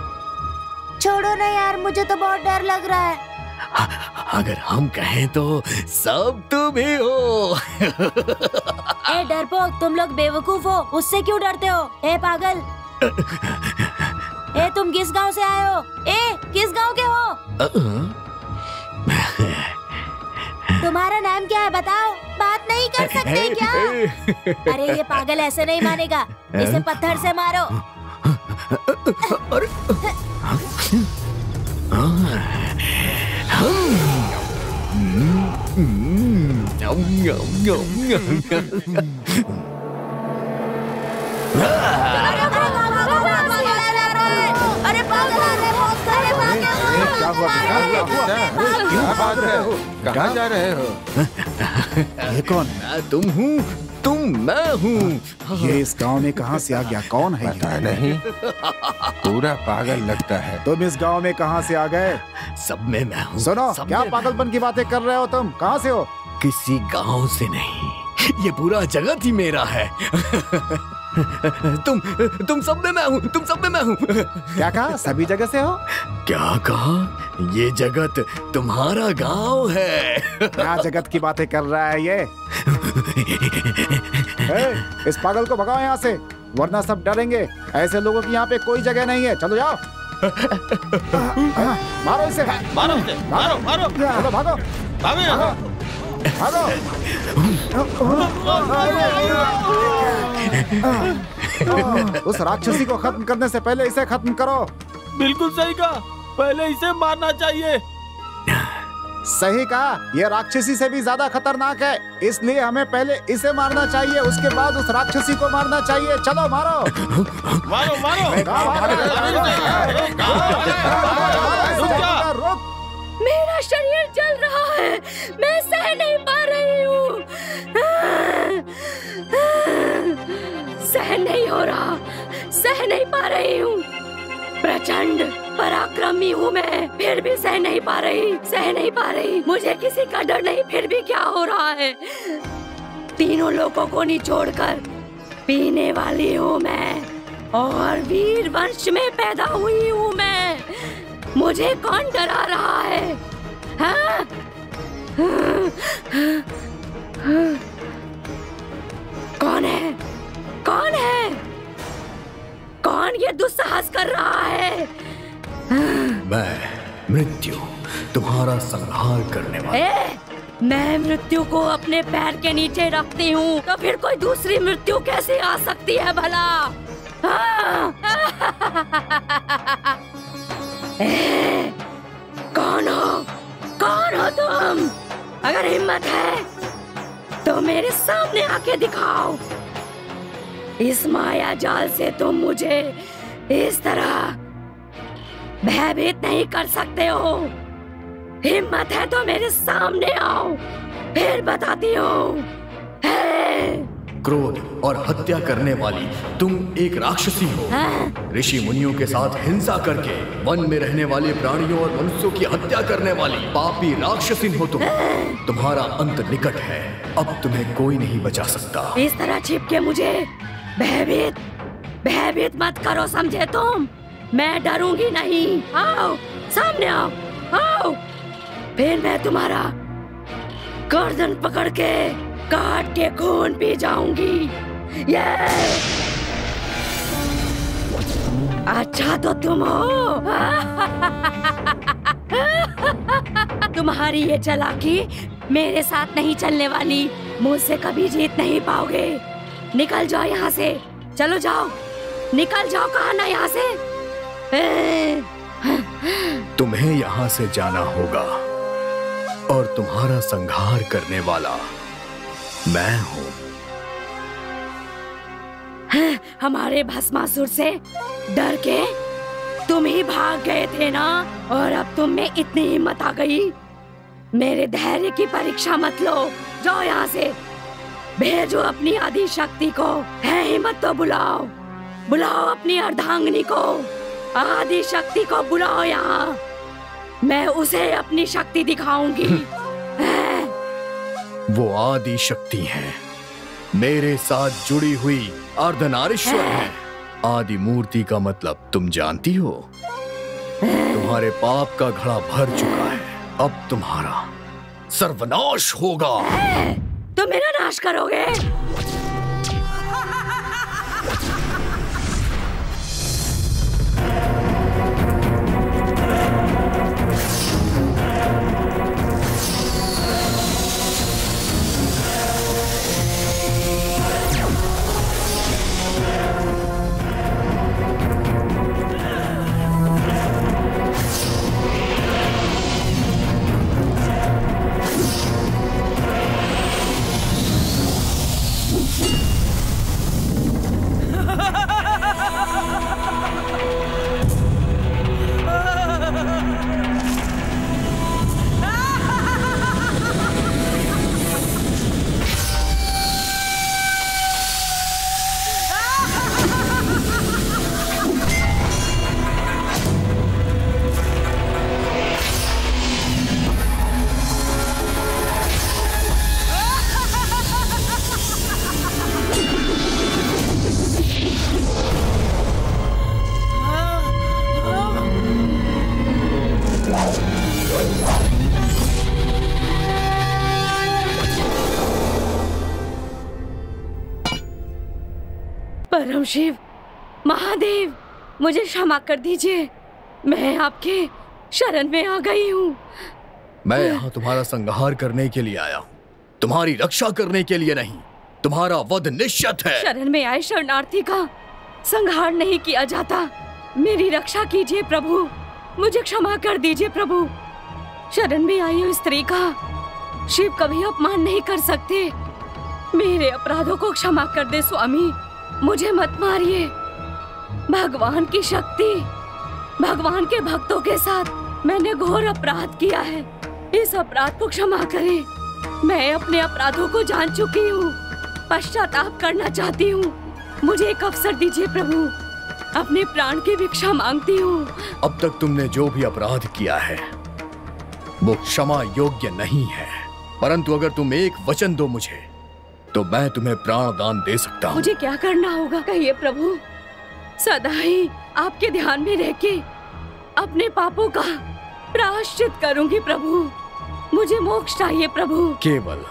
छोड़ो ना यार, मुझे तो बहुत डर लग रहा है। अगर हम कहें तो सब तुम ही हो। ए डरपोक, तुम लोग बेवकूफ हो, उससे क्यों डरते हो? ए पागल, ए तुम किस गांव से आए हो? ए किस गांव के हो? तुम्हारा नाम क्या है बताओ? बात नहीं कर सकते क्या? अरे ये पागल ऐसे नहीं मानेगा, इसे पत्थर से मारो। अरे पागल, क्या बात है? कहाँ जा रहे हो? ये कौन? मैं तुम हूँ, तुम मैं हूँ। ये इस गांव में कहाँ से आ गया? कौन है पता ये? नहीं, पूरा पागल लगता है। तुम इस गांव में कहाँ से आ गए? सब में मैं हूँ। सुनो, सब क्या में पागलपन की बातें कर रहे हो तुम? कहाँ से हो? किसी गांव से नहीं, ये पूरा जगत ही मेरा है। तुम सब में मैं हूँ, तुम सब में मैं हूँ। क्या कहा? सभी जगह से हो? क्या कहा? ये जगत तुम्हारा गांव है। क्या जगत की बातें कर रहा है ये? इस पागल को भगाओ यहाँ से, वरना सब डरेंगे। ऐसे लोगों की यहाँ पे कोई जगह नहीं है। चलो जाओ। मारो इसे, मारो इसे, मारो मारो। चलो भागो, भागो यहाँ से। भागो। उस राक्षसी को खत्म करने से पहले इसे खत्म करो। बिल्कुल सही कहा, पहले इसे मारना चाहिए। सही कहा, ये राक्षसी से भी ज्यादा खतरनाक है, इसलिए हमें पहले इसे मारना चाहिए, उसके बाद उस राक्षसी को मारना चाहिए। चलो मारो मारो मारो। रुक। मेरा शरीर जल रहा है, मैं सह नहीं पा रही हूँ। सह नहीं हो रहा, सह नहीं पा रही हूँ। प्रचंड पराक्रमी हूँ मैं, फिर भी सह नहीं पा रही, सह नहीं पा रही। मुझे किसी का डर नहीं, फिर भी क्या हो रहा है? तीनों लोगों को निचोड़कर पीने वाली हूँ मैं, और वीर वंश में पैदा हुई हूँ मैं। मुझे कौन डरा रहा है? हाँ? कौन है? कौन है? कौन ये दुस्साहस कर रहा है? मैं मृत्यु, तुम्हारा संहार करने वाला। मैं मृत्यु को अपने पैर के नीचे रखती हूँ, तो फिर कोई दूसरी मृत्यु कैसे आ सकती है भला? हाँ? कौन हो? कौन हो तुम? अगर हिम्मत है तो मेरे सामने आके दिखाओ। इस माया जाल से तुम मुझे इस तरह भयभीत नहीं कर सकते हो। हिम्मत है तो मेरे सामने आओ, फिर बताती हूँ। क्रोध और हत्या करने वाली तुम एक राक्षसी हो। ऋषि मुनियों के साथ हिंसा करके वन में रहने वाले प्राणियों और मनुष्यों की हत्या करने वाली पापी राक्षसी हो तुम। तुम्हारा अंत निकट है, अब तुम्हें कोई नहीं बचा सकता। इस तरह छिप के मुझे भयभीत मत करो, समझे तुम? मैं डरूंगी नहीं। आओ सामने आओ, आओ। फिर मैं तुम्हारा गर्दन पकड़ के काट के खून पी जाऊंगी। ये अच्छा तो तुम हो। तुम्हारी ये चालाकी मेरे साथ नहीं चलने वाली, मुझसे कभी जीत नहीं पाओगे। निकल जाओ यहाँ से, चलो जाओ, निकल जाओ। कहा ना यहाँ से। तुम्हें यहाँ से जाना होगा, और तुम्हारा संहार करने वाला मैं हूँ। हमारे भस्मासुर से डर के तुम ही भाग गए थे ना, और अब तुम में इतनी हिम्मत आ गई। मेरे धैर्य की परीक्षा मत लो, जाओ यहाँ से। भेजो अपनी आदि शक्ति को। है हिम्मत तो बुलाओ, बुलाओ अपनी अर्धांगिनी को। आदि शक्ति को बुलाओ यहाँ। मैं उसे अपनी शक्ति दिखाऊंगी। वो आदि शक्ति है, मेरे साथ जुड़ी हुई अर्धनारीश्वर है। आदि मूर्ति का मतलब तुम जानती हो? तुम्हारे पाप का घड़ा भर चुका है, अब तुम्हारा सर्वनाश होगा। तुम मेरा नाश करोगे? परम शिव, महादेव, मुझे क्षमा कर दीजिए। मैं आपके शरण में आ गई हूँ। मैं यहाँ तुम्हारा संहार करने के लिए आया हूँ, तुम्हारी रक्षा करने के लिए नहीं। तुम्हारा वध निश्चित है। शरण में आए शरणार्थी का संहार नहीं किया जाता। मेरी रक्षा कीजिए प्रभु, मुझे क्षमा कर दीजिए प्रभु। शरण में आई हुई स्त्री का शिव कभी अपमान नहीं कर सकते। मेरे अपराधों को क्षमा कर दे स्वामी, मुझे मत मारिए। भगवान की शक्ति, भगवान के भक्तों के साथ मैंने घोर अपराध किया है। इस अपराध को क्षमा करें। मैं अपने अपराधों को जान चुकी हूँ, पश्चाताप करना चाहती हूँ। मुझे एक अवसर दीजिए प्रभु, अपने प्राण की भिक्षा मांगती हूँ। अब तक तुमने जो भी अपराध किया है वो क्षमा योग्य नहीं है, परंतु अगर तुम एक वचन दो मुझे तो मैं तुम्हें प्राण दान दे सकता हूँ। मुझे क्या करना होगा कहिए प्रभु। सदा ही आपके ध्यान में रह के अपने पापों का प्रायश्चित करूंगी प्रभु। मुझे मोक्ष चाहिए प्रभु। केवल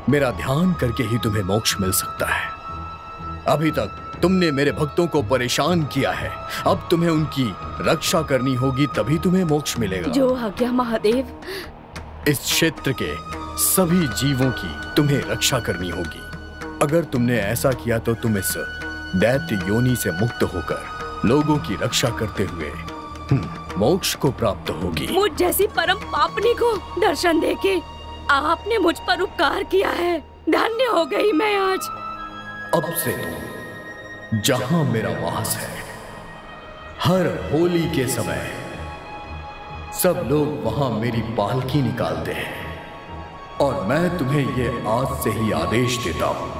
मेरा ध्यान करके ही तुम्हें मोक्ष मिल सकता है। अभी तक तुमने मेरे भक्तों को परेशान किया है, अब तुम्हें उनकी रक्षा करनी होगी, तभी तुम्हें मोक्ष मिलेगा। जो आज्ञा महादेव। इस क्षेत्र के सभी जीवों की तुम्हें रक्षा करनी होगी। अगर तुमने ऐसा किया तो तुम इस दैत्य योनि से मुक्त होकर लोगों की रक्षा करते हुए मोक्ष को प्राप्त होगी। मुझ जैसी परम पापनी को दर्शन देके आपने मुझ पर उपकार किया है। धन्य हो गई मैं आज। अब से जहां मेरा वास है, हर होली के समय सब लोग वहां मेरी पालकी निकालते हैं और मैं तुम्हें यह आज से ही आदेश देता हूं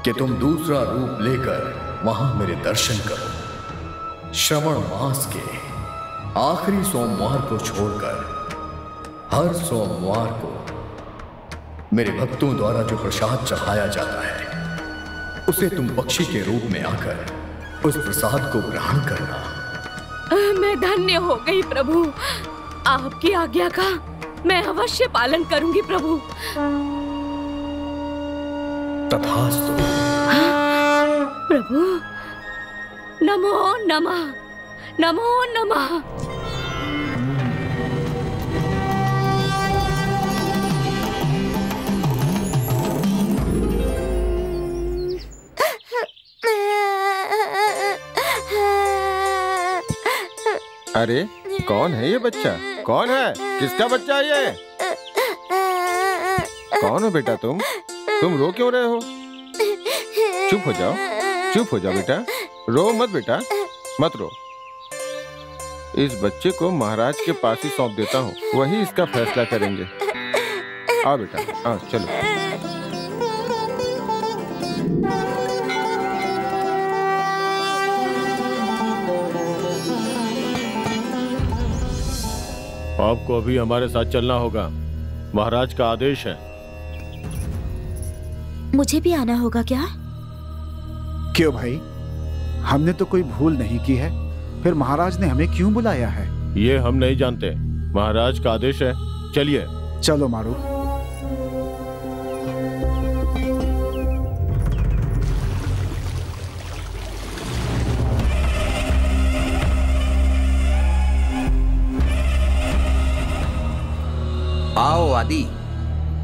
कि तुम दूसरा रूप लेकर वहां मेरे दर्शन करो। श्रवण मास के आखिरी सोमवार को छोड़कर हर सोमवार को मेरे भक्तों द्वारा जो प्रसाद चढ़ाया जाता है उसे तुम पक्षी के रूप में आकर उस प्रसाद को ग्रहण करना। मैं धन्य हो गई प्रभु। आपकी आज्ञा का मैं अवश्य पालन करूंगी प्रभु। तथास्तु। प्रभु नमो नमः, नमो नमः। अरे कौन है ये बच्चा? कौन है? किसका बच्चा है ये? कौन हो बेटा तुम रो क्यों रहे हो? चुप हो जाओ, चुप हो जाओ बेटा, रो मत बेटा, मत रो। इस बच्चे को महाराज के पास ही सौंप देता हूँ, वही इसका फैसला करेंगे। आओ बेटा, आओ चलो। आपको अभी हमारे साथ चलना होगा, महाराज का आदेश है। मुझे भी आना होगा क्या? क्यों भाई, हमने तो कोई भूल नहीं की है, फिर महाराज ने हमें क्यों बुलाया है? ये हम नहीं जानते, महाराज का आदेश है। चलिए। चलो मारू। आओ आदि,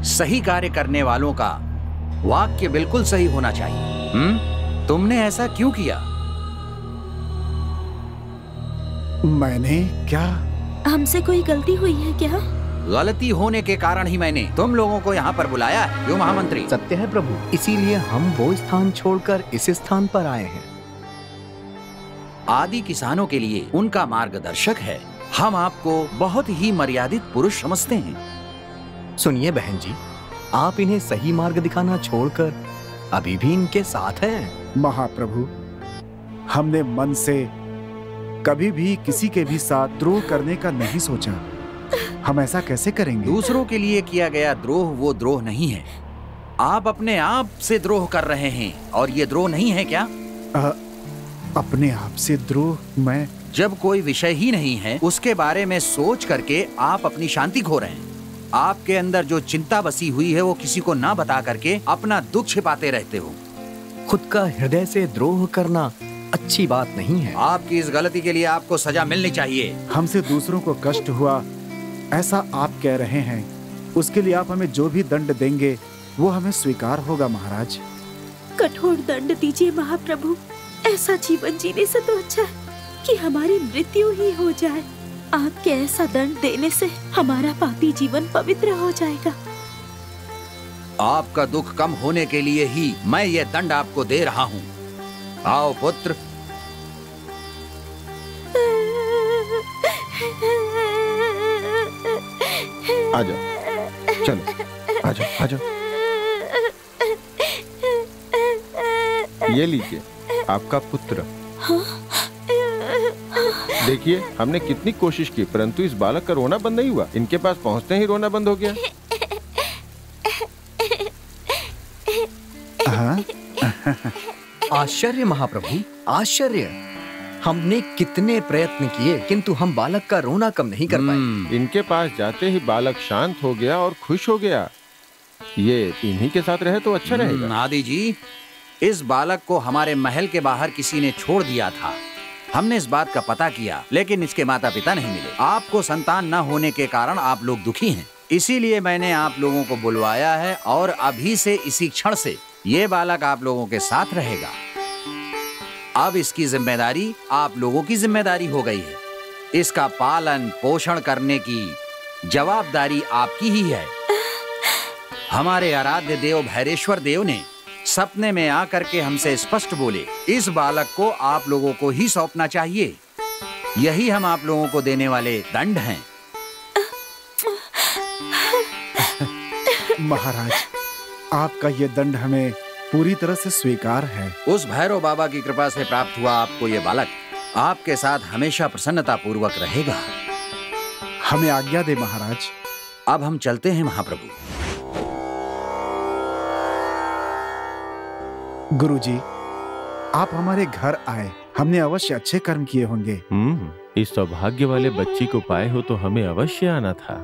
सही कार्य करने वालों का वाक्य बिल्कुल सही होना चाहिए। तुमने ऐसा क्यों किया? मैंने क्या? हमसे कोई गलती हुई है क्या? गलती होने के कारण ही मैंने तुम लोगों को यहाँ पर बुलाया है। क्यों महामंत्री? सत्य है प्रभु, इसीलिए हम वो स्थान छोड़कर इस स्थान पर आए हैं। आदि किसानों के लिए उनका मार्गदर्शक है। हम आपको बहुत ही मर्यादित पुरुष समझते हैं। सुनिए बहन जी, आप इन्हें सही मार्ग दिखाना छोड़कर अभी भी इनके साथ हैं। महाप्रभु, हमने मन से कभी भी किसी के भी साथ द्रोह करने का नहीं सोचा। हम ऐसा कैसे करेंगे? दूसरों के लिए किया गया द्रोह वो द्रोह नहीं है। आप अपने आप से द्रोह कर रहे हैं, और ये द्रोह नहीं है क्या? अपने आप से द्रोह? मैं जब कोई विषय ही नहीं है उसके बारे में सोच करके आप अपनी शांति खो रहे हैं। आपके अंदर जो चिंता बसी हुई है वो किसी को ना बता करके अपना दुख छिपाते रहते हो। खुद का हृदय से द्रोह करना अच्छी बात नहीं है। आपकी इस गलती के लिए आपको सजा मिलनी चाहिए। हमसे दूसरों को कष्ट हुआ ऐसा आप कह रहे हैं, उसके लिए आप हमें जो भी दंड देंगे वो हमें स्वीकार होगा महाराज। कठोर दंड दीजिए महाप्रभु। ऐसा जीवन जीने से तो अच्छा है कि हमारी मृत्यु ही हो जाए। आपके ऐसा दंड देने से हमारा पापी जीवन पवित्र हो जाएगा। आपका दुख कम होने के लिए ही मैं ये दंड आपको दे रहा हूँ। आओ पुत्र। आजा, चलो, आजा, आजा। ये लीजिए आपका पुत्र। देखिए, हमने कितनी कोशिश की परंतु इस बालक का रोना बंद नहीं हुआ। इनके पास पहुंचते ही रोना बंद हो गया। आश्चर्य महाप्रभु, आश्चर्य। हमने कितने प्रयत्न किए किंतु हम बालक का रोना कम नहीं कर पाए। इनके पास जाते ही बालक शांत हो गया और खुश हो गया। ये इन्हीं के साथ रहे तो अच्छा रहेगा। आदि जी, इस बालक को हमारे महल के बाहर किसी ने छोड़ दिया था। हमने इस बात का पता किया, लेकिन इसके माता पिता नहीं मिले। आपको संतान न होने के कारण आप लोग दुखी हैं, इसीलिए मैंने आप लोगों को बुलवाया है। और अभी से, इसी क्षण से ये बालक आप लोगों के साथ रहेगा। अब इसकी जिम्मेदारी आप लोगों की जिम्मेदारी हो गई है। इसका पालन पोषण करने की जवाबदारी आपकी ही है। हमारे आराध्य देव भैरेश्वर देव ने सपने में आकर के हमसे स्पष्ट बोले, इस बालक को आप लोगों को ही सौंपना चाहिए। यही हम आप लोगों को देने वाले दंड हैं। महाराज, आपका ये दंड हमें पूरी तरह से स्वीकार है। उस भैरव बाबा की कृपा से प्राप्त हुआ आपको ये बालक आपके साथ हमेशा प्रसन्नता पूर्वक रहेगा। हमें आज्ञा दे महाराज। अब हम चलते हैं महाप्रभु। गुरुजी, आप हमारे घर आए, हमने अवश्य अच्छे कर्म किए होंगे। इस सौभाग्य वाले बच्ची को पाए हो तो हमें अवश्य आना था।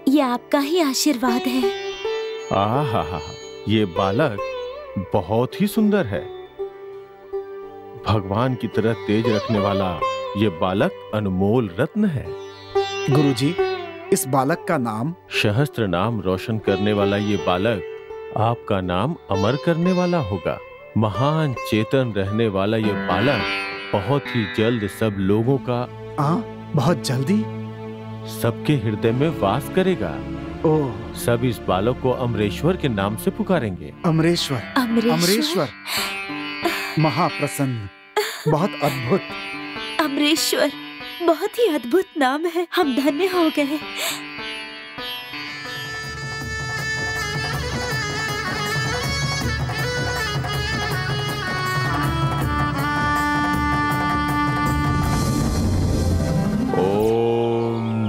ये आपका ही आशीर्वाद है। आहा, ये बालक बहुत ही सुंदर है। भगवान की तरह तेज रखने वाला ये बालक अनमोल रत्न है। गुरुजी, इस बालक का नाम? सहस्त्र नाम रोशन करने वाला ये बालक आपका नाम अमर करने वाला होगा। महान चेतन रहने वाला ये बालक बहुत ही जल्द सब लोगों का बहुत जल्दी सबके हृदय में वास करेगा। ओह, सब इस बालक को अमरेश्वर के नाम से पुकारेंगे। अमरेश्वर, अमरेश्वर, महाप्रसन्न, बहुत अद्भुत। अमरेश्वर बहुत ही अद्भुत नाम है। हम धन्य हो गए।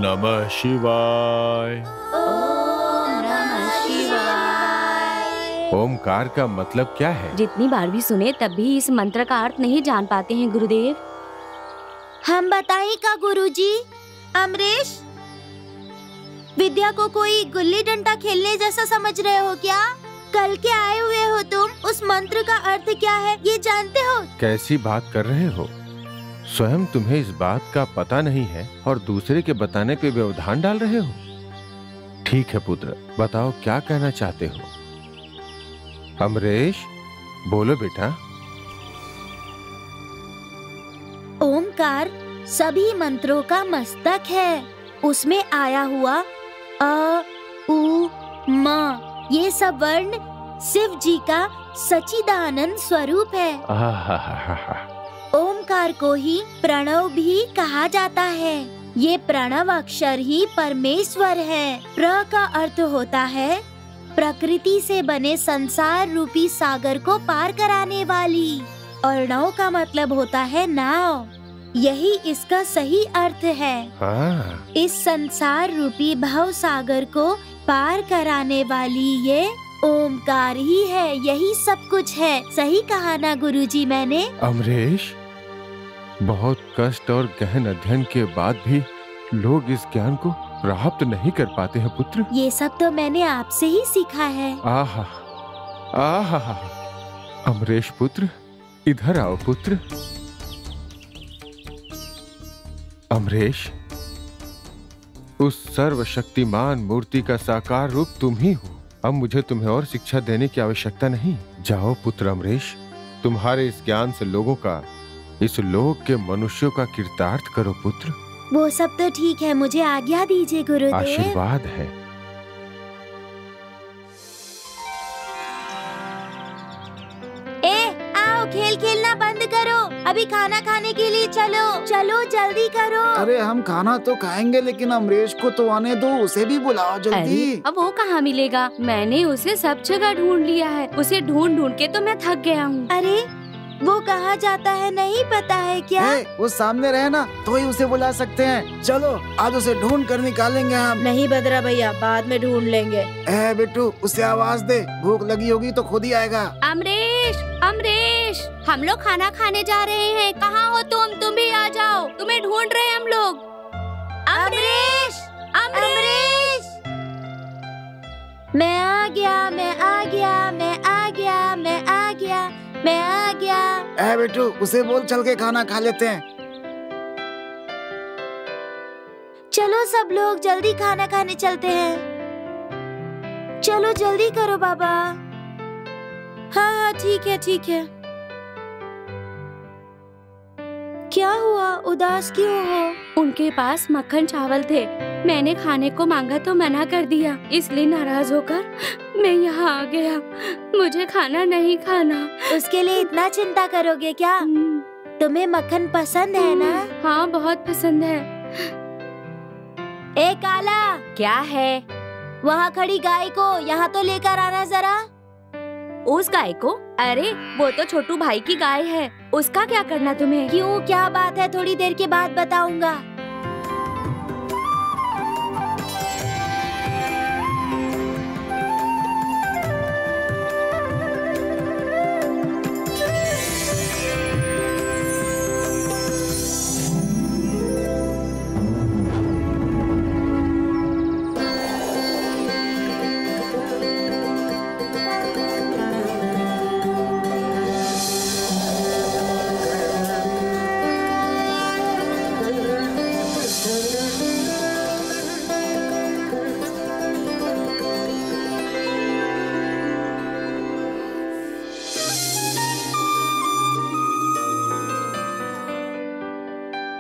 नमः शिवाय। ओम नमः शिवाय। ओमकार का मतलब क्या है? जितनी बार भी सुने तब भी इस मंत्र का अर्थ नहीं जान पाते हैं गुरुदेव। हम बताएं का गुरुजी? अमरीश, विद्या को कोई गुल्ली डंडा खेलने जैसा समझ रहे हो क्या? कल के आए हुए हो तुम, उस मंत्र का अर्थ क्या है ये जानते हो? कैसी बात कर रहे हो? स्वयं तुम्हें इस बात का पता नहीं है और दूसरे के बताने पे व्यवधान डाल रहे हो। ठीक है पुत्र, बताओ क्या कहना चाहते हो? अमरीश, बोलो बेटा। ओमकार सभी मंत्रों का मस्तक है। उसमें आया हुआ अ, उ, म ये सब वर्ण शिव जी का सच्चिदानंद स्वरूप है। ओमकार को ही प्रणव भी कहा जाता है। ये प्रणव अक्षर ही परमेश्वर है। प्र का अर्थ होता है प्रकृति से बने संसार रूपी सागर को पार कराने वाली, और नौ का मतलब होता है नाव। यही इसका सही अर्थ है। इस संसार रूपी भव सागर को पार कराने वाली ये ओमकार ही है। यही सब कुछ है। सही कहा ना गुरुजी मैंने? अमरीश, बहुत कष्ट और गहन अध्ययन के बाद भी लोग इस ज्ञान को प्राप्त नहीं कर पाते हैं पुत्र। ये सब तो मैंने आपसे ही सीखा है। आहा, आहा, अमरीश पुत्र, इधर आओ पुत्र। अमरीश, उस सर्वशक्तिमान मूर्ति का साकार रूप तुम ही हो। अब मुझे तुम्हें और शिक्षा देने की आवश्यकता नहीं। जाओ पुत्र अमरीश, तुम्हारे इस ज्ञान से लोगों का, इस लोक के मनुष्यों का कृतार्थ करो पुत्र। वो सब तो ठीक है, मुझे आज्ञा दीजिए गुरुदेव। आशीर्वाद है। आओ, खेल खेलना बंद करो, अभी खाना खाने के लिए चलो। चलो जल्दी करो। अरे हम खाना तो खाएंगे, लेकिन अमरीश को तो आने दो, उसे भी बुलाओ जल्दी। अब वो कहाँ मिलेगा? मैंने उसे सब जगह ढूंढ लिया है। उसे ढूंढ ढूंढ के तो मैं थक गया हूँ। अरे वो कहाँ जाता है नहीं पता है क्या? वो सामने रहे ना तो ही उसे बुला सकते हैं। चलो आज उसे ढूंढ कर निकालेंगे हम। नहीं बदरा भैया, बाद में ढूंढ लेंगे। बिट्टू, उसे आवाज दे, भूख लगी होगी तो खुद ही आएगा। अमरीश, अमरीश, हम लोग खाना खाने जा रहे हैं। कहाँ हो तुम? तुम भी आ जाओ, तुम्हें ढूंढ रहे हैं हम लोग। अमरीश, अमरीश, मैं आ गया, मैं आ गया, मैं आ गया, मैं आ गया, मैं आ गया। बिट्टू, उसे बोल चल के खाना खा लेते हैं। चलो सब लोग जल्दी खाना खाने चलते हैं। चलो जल्दी करो बाबा। हाँ हाँ ठीक है ठीक है। क्या हुआ, उदास क्यों हो? उनके पास मक्खन चावल थे। मैंने खाने को मांगा तो मना कर दिया, इसलिए नाराज होकर मैं यहाँ आ गया। मुझे खाना नहीं खाना। उसके लिए इतना चिंता करोगे क्या? तुम्हें मक्खन पसंद है ना? हाँ बहुत पसंद है। ए काला, क्या है? वहाँ खड़ी गाय को यहाँ तो लेकर आना जरा। उस गाय को? अरे वो तो छोटू भाई की गाय है, उसका क्या करना तुम्हें? क्यों, क्या बात है? थोड़ी देर के बाद बताऊंगा।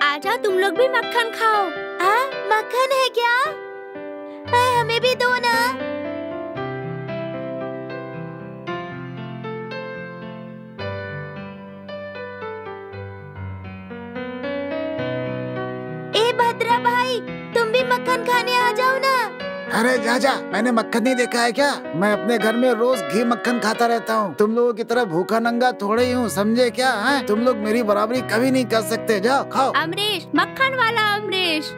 आजा, तुम लोग भी मक्खन खाओ। मक्खन है क्या? हमें भी दो ना। ए भद्रा भाई, तुम भी मक्खन खाने आ जाओ ना। अरे जा, मैंने मक्खन नहीं देखा है क्या? मैं अपने घर में रोज घी मक्खन खाता रहता हूँ। तुम लोगों की तरह भूखा नंगा थोड़े ही हूँ, समझे क्या? तुम लोग मेरी बराबरी कभी नहीं कर सकते। जाओ खाओ। अमरीश, मक्खन वाला अमरीश,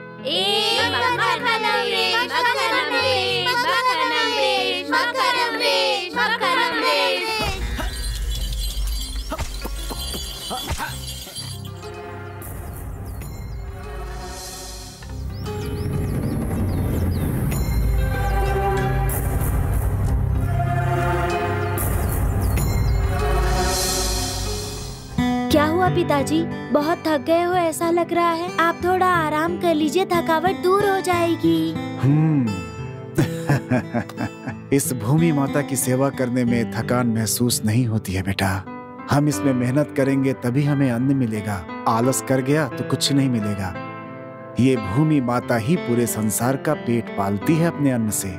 क्या हुआ पिताजी, बहुत थक गए हो ऐसा लग रहा है। आप थोड़ा आराम कर लीजिए, थकावट दूर हो जाएगी। इस भूमि माता की सेवा करने में थकान महसूस नहीं होती है बेटा। हम इसमें मेहनत करेंगे तभी हमें अन्न मिलेगा। आलस कर गया तो कुछ नहीं मिलेगा। ये भूमि माता ही पूरे संसार का पेट पालती है अपने अन्न से।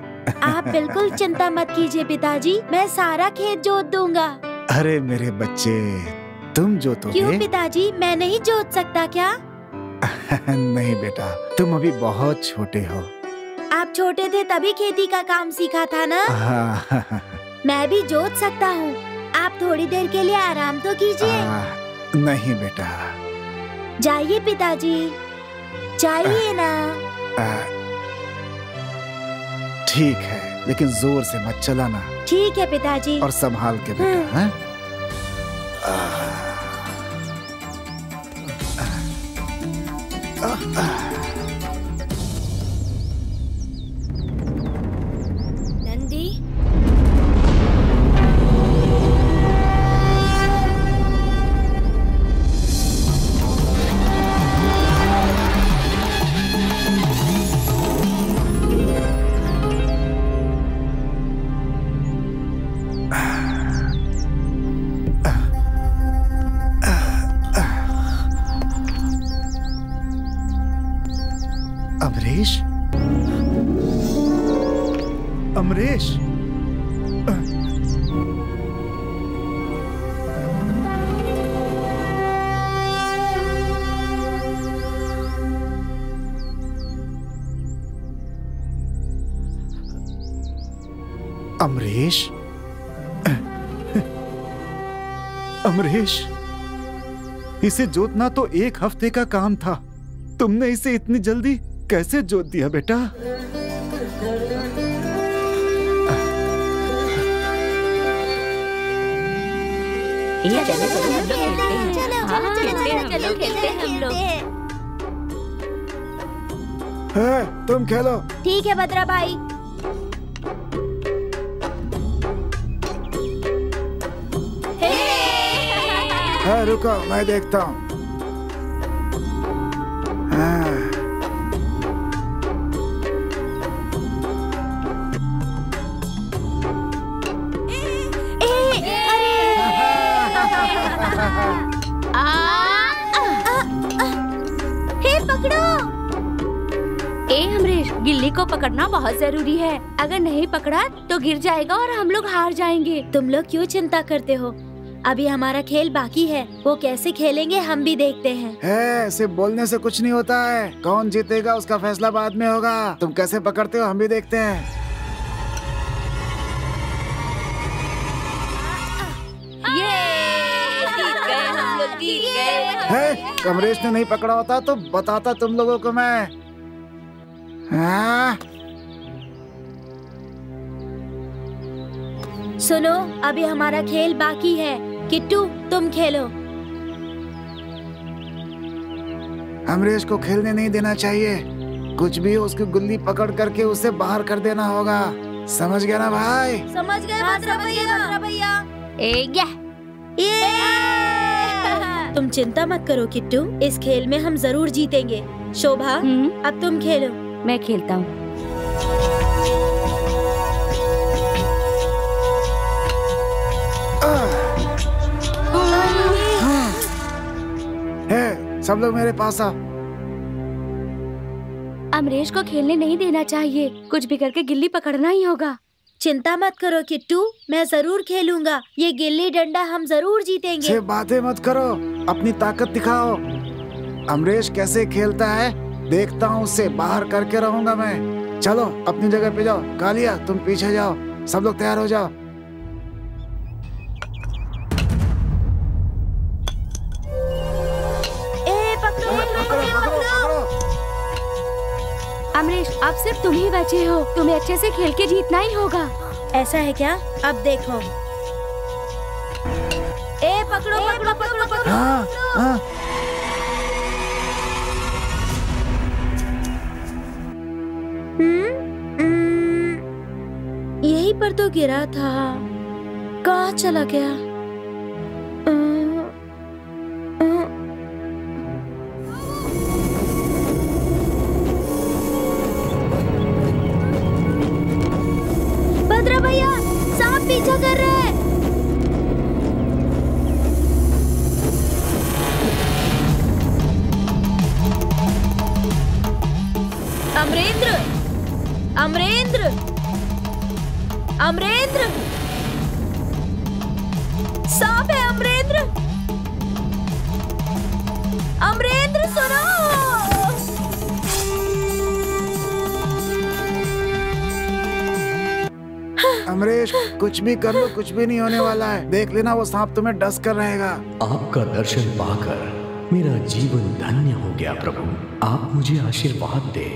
आप बिल्कुल चिंता मत कीजिए पिताजी, मैं सारा खेत जोत दूंगा। अरे मेरे बच्चे, तुम जोतोगे? क्यों पिताजी, मैं नहीं जोत सकता क्या? नहीं बेटा, तुम अभी बहुत छोटे हो। आप छोटे थे तभी खेती का काम सीखा था ना। मैं भी जोत सकता हूँ। आप थोड़ी देर के लिए आराम तो कीजिए। नहीं बेटा। जाइए पिताजी, जाइए ना। ठीक है, लेकिन जोर से मत चलाना। ठीक है पिताजी। और संभाल के बेटा। हाँ? नंदी, अमरीश, अमरीश, अमरीश, अमरीश, इसे जोतना तो 1 हफ्ते का काम था। तुमने इसे इतनी जल्दी कैसे जोत दिया बेटा? चलो खेलते हैं हम लोग। तुम खेलो। ठीक है भद्रा भाई। रुको, मैं देखता हूँ। गिल्ली को पकड़ना बहुत जरूरी है। अगर नहीं पकड़ा तो गिर जाएगा और हम लोग हार जाएंगे। तुम लोग क्यों चिंता करते हो? अभी हमारा खेल बाकी है। वो कैसे खेलेंगे हम भी देखते हैं। सिर्फ बोलने से कुछ नहीं होता है। कौन जीतेगा उसका फैसला बाद में होगा। तुम कैसे पकड़ते हो हम भी देखते हैं। जीत गए हम लोग, जीत गए। कमरेश ने नहीं पकड़ा होता तो बताता तुम लोगों को मैं। सुनो, अभी हमारा खेल बाकी है। किट्टू, तुम खेलो। अमरीश को खेलने नहीं देना चाहिए। कुछ भी हो, उसकी गुल्ली पकड़ करके उसे बाहर कर देना होगा। समझ गया ना भाई? समझ गए भद्रा भैया। तुम चिंता मत करो किट्टू, इस खेल में हम जरूर जीतेंगे। शोभा, अब तुम खेलो। मैं खेलता हूँ। सब लोग मेरे पास आओ। अमरीश को खेलने नहीं देना चाहिए। कुछ भी करके गिल्ली पकड़ना ही होगा। चिंता मत करो किट्टू, मैं जरूर खेलूंगा। ये गिल्ली डंडा हम जरूर जीतेंगे। सिर्फ बातें मत करो, अपनी ताकत दिखाओ। अमरीश कैसे खेलता है देखता हूँ, उससे बाहर करके रहूंगा मैं। चलो अपनी जगह पे जाओ। कालिया, तुम पीछे जाओ। सब लोग तैयार हो जाओ। अब सिर्फ तुम ही बचे हो, तुम्हें अच्छे से खेल के जीतना ही होगा। ऐसा है क्या? अब देखो। ए पकड़ो पकड़ो पकड़ो पकड़ो। हाँ, हाँ। यहीं पर तो गिरा था, कहाँ चला गया? भद्रा भैया, सांप पीछा कर रहे हैं। अमरेंद्र, अमरेंद्र, अमरेंद्र, सांप है अमरेंद्र, अमरेंद्र सुनो। अमरीश, कुछ भी कर लो, कुछ भी नहीं होने वाला है। देख लेना, वो सांप तुम्हें डस कर रहेगा। आपका दर्शन पाकर मेरा जीवन धन्य हो गया प्रभु। आप मुझे आशीर्वाद दे।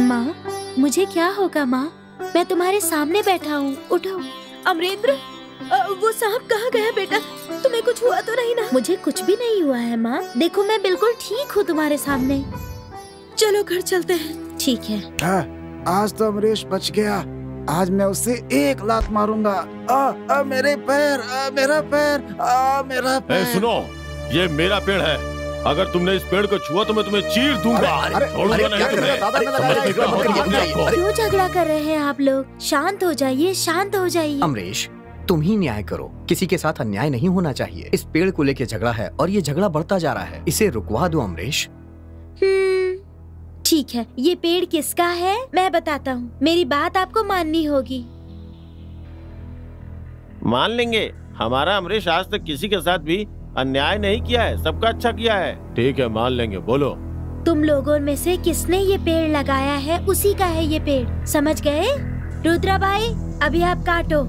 माँ, मुझे क्या होगा माँ? मैं तुम्हारे सामने बैठा हूँ, उठो। अमरेंद्र, वो सांप कहाँ गया बेटा? तुम्हें कुछ हुआ तो नहीं ना? मुझे कुछ भी नहीं हुआ है माँ। देखो मैं बिल्कुल ठीक हूँ तुम्हारे सामने। चलो घर चलते हैं। ठीक है। आज तो अमरीश बच गया। आज मैं उससे एक लात मारूंगा। मेरे पैर, मेरा पैर, मेरा पैर। सुनो, ये मेरा पेड़ है। अगर तुमने इस पेड़ को छुआ तो मैं तुम्हें चीर दूंगा। छोड़ूंगा नहीं तुम्हें। क्यों झगड़ा कर रहे हैं आप लोग? शांत हो जाइए, शांत हो जाइए। अमरीश, तुम ही न्याय करो। किसी के साथ अन्याय नहीं होना चाहिए। इस पेड़ को लेके झगड़ा है और ये झगड़ा बढ़ता जा रहा है। इसे रुकवा दो अमरीश। ठीक है, ये पेड़ किसका है मैं बताता हूँ। मेरी बात आपको माननी होगी। मान लेंगे। हमारा अमरीश आज तक किसी के साथ भी अन्याय नहीं किया है, सबका अच्छा किया है। ठीक है, मान लेंगे। बोलो, तुम लोगों में से किसने ये पेड़ लगाया है, उसी का है ये पेड़। समझ गए? रुद्रा भाई, अभी आप काटो।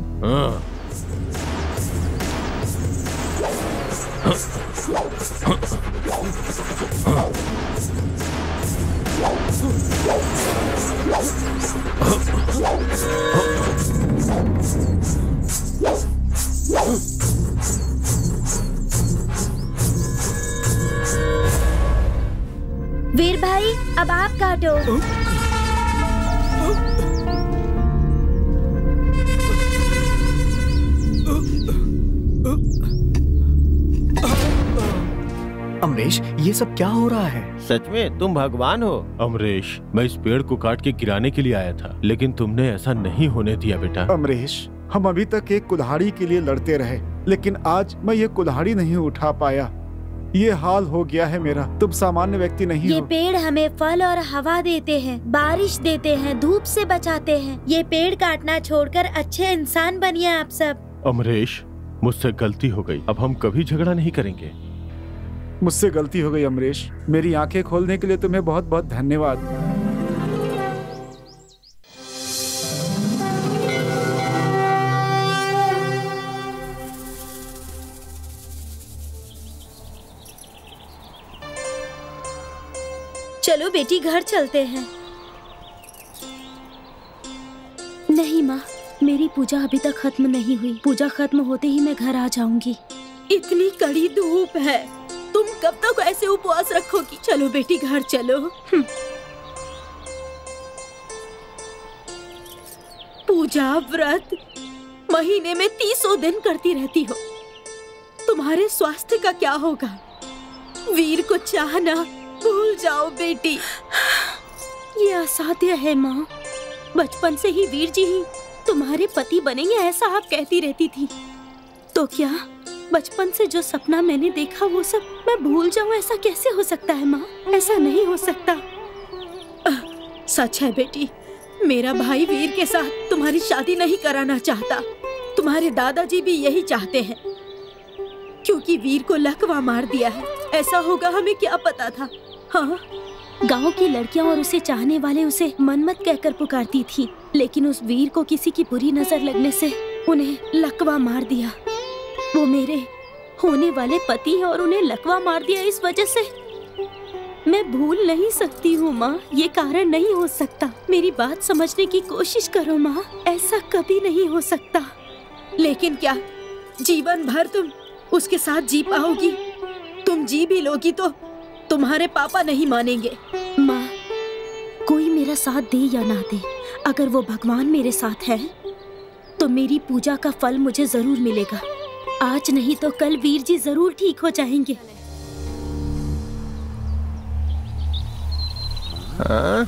वीर भाई, अब आप काटो। अमरीश, ये सब क्या हो रहा है? सच में तुम भगवान हो। अमरीश, मैं इस पेड़ को काट के गिराने के लिए आया था, लेकिन तुमने ऐसा नहीं होने दिया बेटा। अमरीश, हम अभी तक एक कुल्हाड़ी के लिए लड़ते रहे, लेकिन आज मैं ये कुल्हाड़ी नहीं उठा पाया। ये हाल हो गया है मेरा। तुम सामान्य व्यक्ति नहीं ये हो। पेड़ हमें फल और हवा देते हैं, बारिश देते हैं, धूप से बचाते हैं। ये पेड़ काटना छोड़कर अच्छे इंसान बनिए आप सब। अमरीश, मुझसे गलती हो गई। अब हम कभी झगड़ा नहीं करेंगे। मुझसे गलती हो गई अमरीश। मेरी आंखें खोलने के लिए तुम्हें बहुत बहुत धन्यवाद। चलो बेटी, घर चलते हैं। नहीं माँ, मेरी पूजा अभी तक खत्म नहीं हुई। पूजा खत्म होते ही मैं घर आ जाऊंगी। इतनी कड़ी धूप है, तुम कब तक ऐसे उपवास रखोगी? चलो बेटी, घर चलो। पूजा व्रत महीने में 30 दिन करती रहती हो। तुम्हारे स्वास्थ्य का क्या होगा? वीर को चाहना भूल जाओ बेटी। ये असाध्य है माँ। बचपन से ही वीर जी ही तुम्हारे पति बनेंगे ऐसा आप कहती रहती थी। तो क्या बचपन से जो सपना मैंने देखा वो सब मैं भूल जाऊं? ऐसा कैसे हो सकता है माँ? ऐसा नहीं हो सकता। सच है बेटी, मेरा भाई वीर के साथ तुम्हारी शादी नहीं कराना चाहता। तुम्हारे दादाजी भी यही चाहते हैं, क्योंकि वीर को लकवा मार दिया है। ऐसा होगा हमें क्या पता था। हाँ, गांव की लड़कियां और उसे चाहने वाले उसे मनमत कहकर पुकारती थी, लेकिन उस वीर को किसी की बुरी नजर लगने से उन्हें लकवा मार दिया। वो मेरे होने वाले पति हैं और उन्हें लकवा मार दिया इस वजह से। मैं भूल नहीं सकती हूँ माँ, ये कारण नहीं हो सकता। मेरी बात समझने की कोशिश करो माँ, ऐसा कभी नहीं हो सकता। लेकिन क्या जीवन भर तुम उसके साथ जी पाओगी? तुम जी भी लोगी तो तुम्हारे पापा नहीं मानेंगे। माँ, कोई मेरा साथ दे या ना दे, अगर वो भगवान मेरे साथ है तो मेरी पूजा का फल मुझे जरूर मिलेगा। आज नहीं तो कल वीर जी जरूर ठीक हो जाएंगे। हाँ?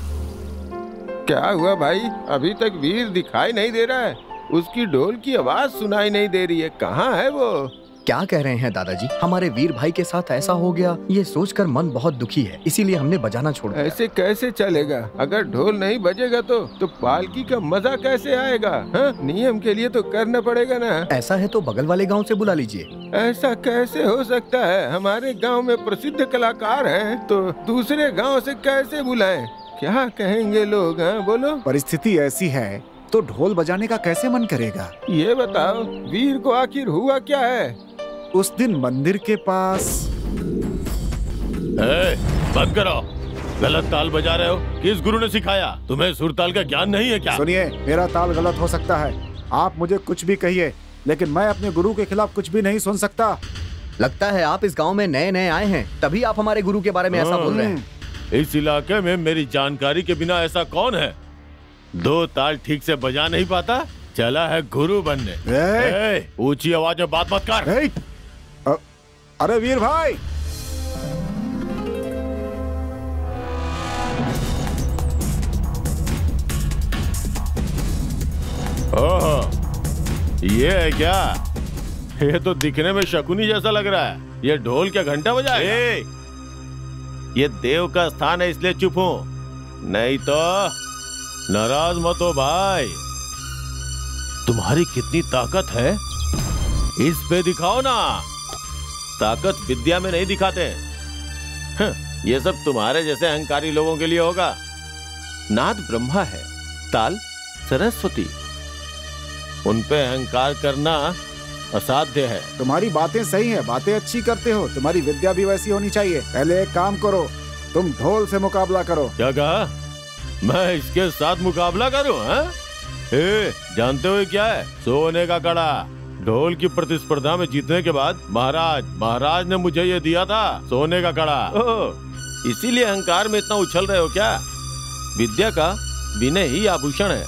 क्या हुआ भाई? अभी तक वीर दिखाई नहीं दे रहा है। उसकी ढोल की आवाज सुनाई नहीं दे रही है। कहाँ है वो? क्या कह रहे हैं दादाजी? हमारे वीर भाई के साथ ऐसा हो गया, ये सोचकर मन बहुत दुखी है, इसीलिए हमने बजाना छोड़ दिया। ऐसे कैसे चलेगा? अगर ढोल नहीं बजेगा तो पालकी का मजा कैसे आएगा? हाँ? नियम के लिए तो करना पड़ेगा ना। ऐसा है तो बगल वाले गांव से बुला लीजिए। ऐसा कैसे हो सकता है? हमारे गांव में प्रसिद्ध कलाकार हैं, तो दूसरे गांव से कैसे बुलाएं? क्या कहेंगे लोग? हाँ बोलो। परिस्थिति ऐसी है तो ढोल बजाने का कैसे मन करेगा? ये बताओ, वीर को आखिर हुआ क्या है? उस दिन मंदिर के पास। बंद करो, गलत ताल बजा रहे हो। किस गुरु ने सिखाया? तुम्हें सुर ताल का ज्ञान नहीं है क्या? सुनिए, मेरा ताल गलत हो सकता है, आप मुझे कुछ भी कहिए, लेकिन मैं अपने गुरु के खिलाफ कुछ भी नहीं सुन सकता। लगता है आप इस गांव में नए नए आए हैं, तभी आप हमारे गुरु के बारे में ऐसा बोल रहे हैं। इस इलाके में मेरी जानकारी के बिना ऐसा कौन है? 2 ताल ठीक से बजा नहीं पाता, चला है गुरु बनने। ऊंची आवाज में बात मत कर। अरे वीर भाई, ओहो, ये है क्या? ये तो दिखने में शकुनी जैसा लग रहा है। ये ढोल क्या घंटा बजाएगा? ये देव का स्थान है, इसलिए चुप हूं, नहीं तो नाराज मत हो भाई। तुम्हारी कितनी ताकत है, इस पे दिखाओ ना। ताकत विद्या में नहीं दिखाते। ये सब तुम्हारे जैसे अहंकारी लोगों के लिए होगा। नाद ब्रह्मा है, ताल सरस्वती, उन पे अहंकार करना असाध्य है। तुम्हारी बातें सही हैं, बातें अच्छी करते हो, तुम्हारी विद्या भी वैसी होनी चाहिए। पहले एक काम करो, तुम ढोल से मुकाबला करो। क्या कहा? मैं इसके साथ मुकाबला करूं? जानते हो क्या है? सोने का कड़ा। ढोल की प्रतिस्पर्धा में जीतने के बाद महाराज ने मुझे ये दिया था, सोने का कड़ा। इसीलिए अहंकार में इतना उछल रहे हो क्या? विद्या का विनय ही आभूषण है।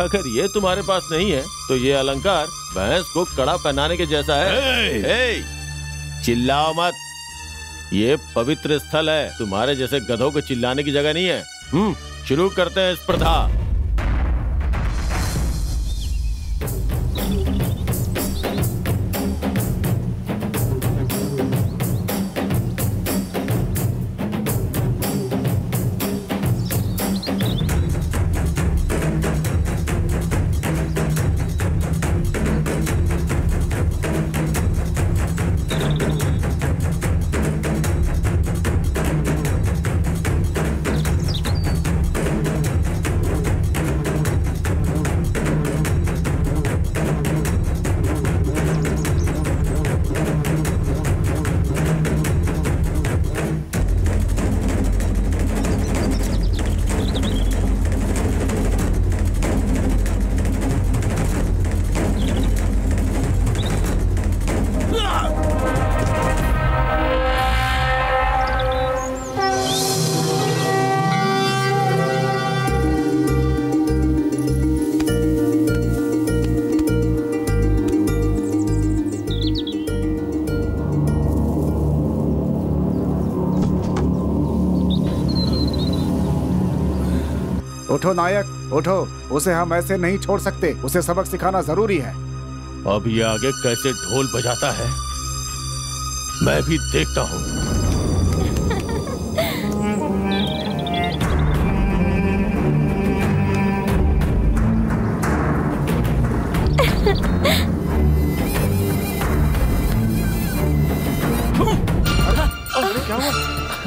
अगर ये तुम्हारे पास नहीं है तो ये अलंकार भैंस को कड़ा पहनाने के जैसा है। चिल्लाओ मत, ये पवित्र स्थल है, तुम्हारे जैसे गधों को चिल्लाने की जगह नहीं है। शुरू करते हैं स्पर्धा। उठो नायक, उठो, उसे हम ऐसे नहीं छोड़ सकते, उसे सबक सिखाना जरूरी है। अब ये आगे कैसे ढोल बजाता है मैं भी देखता हूँ। अरे क्या हुआ?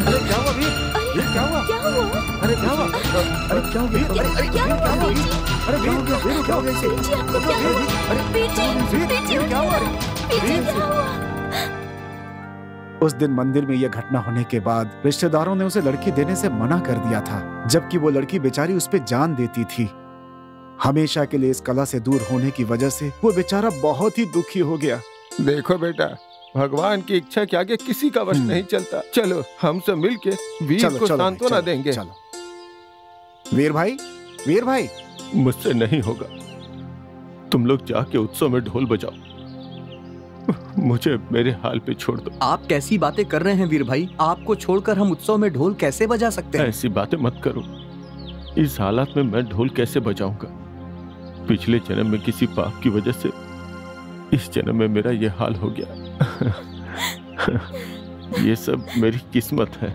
अरे क्या हुआ वीर? वीर क्या हुआ? क्या हुआ? अरे क्या हुआ? अरे क्या हुआ? अरे क्या हुआ? अरे वीर, वीर क्या हो गया इसे? वीर जी, आपको क्या हुआ? अरे वीर जी, वीर जी, क्या हुआ? वीर जी, क्या हुआ? उस दिन मंदिर में यह घटना होने के बाद रिश्तेदारों ने उसे लड़की देने से मना कर दिया था, जबकि वो लड़की बेचारी उस पे जान देती थी। हमेशा के लिए इस कला से दूर होने की वजह से वो बेचारा बहुत ही दुखी हो गया। देखो बेटा, भगवान की इच्छा के आगे किसी का वश नहीं चलता। चलो हम सब मिलके वीर को सांत्वना देंगे। चलो वीर भाई, वीर भाई। मुझसे नहीं होगा, तुम लोग जाके उत्सव में ढोल बजाओ, मुझे मेरे हाल पे छोड़ दो। आप कैसी बातें कर रहे हैं वीर भाई? आपको छोड़कर हम उत्सव में ढोल कैसे बजा सकते हैं? ऐसी बातें मत करो। इस हालात में मैं ढोल कैसे बजाऊंगा? पिछले जन्म में किसी पाप की वजह से इस जन्म में मेरा ये हाल हो गया। ये सब मेरी किस्मत है,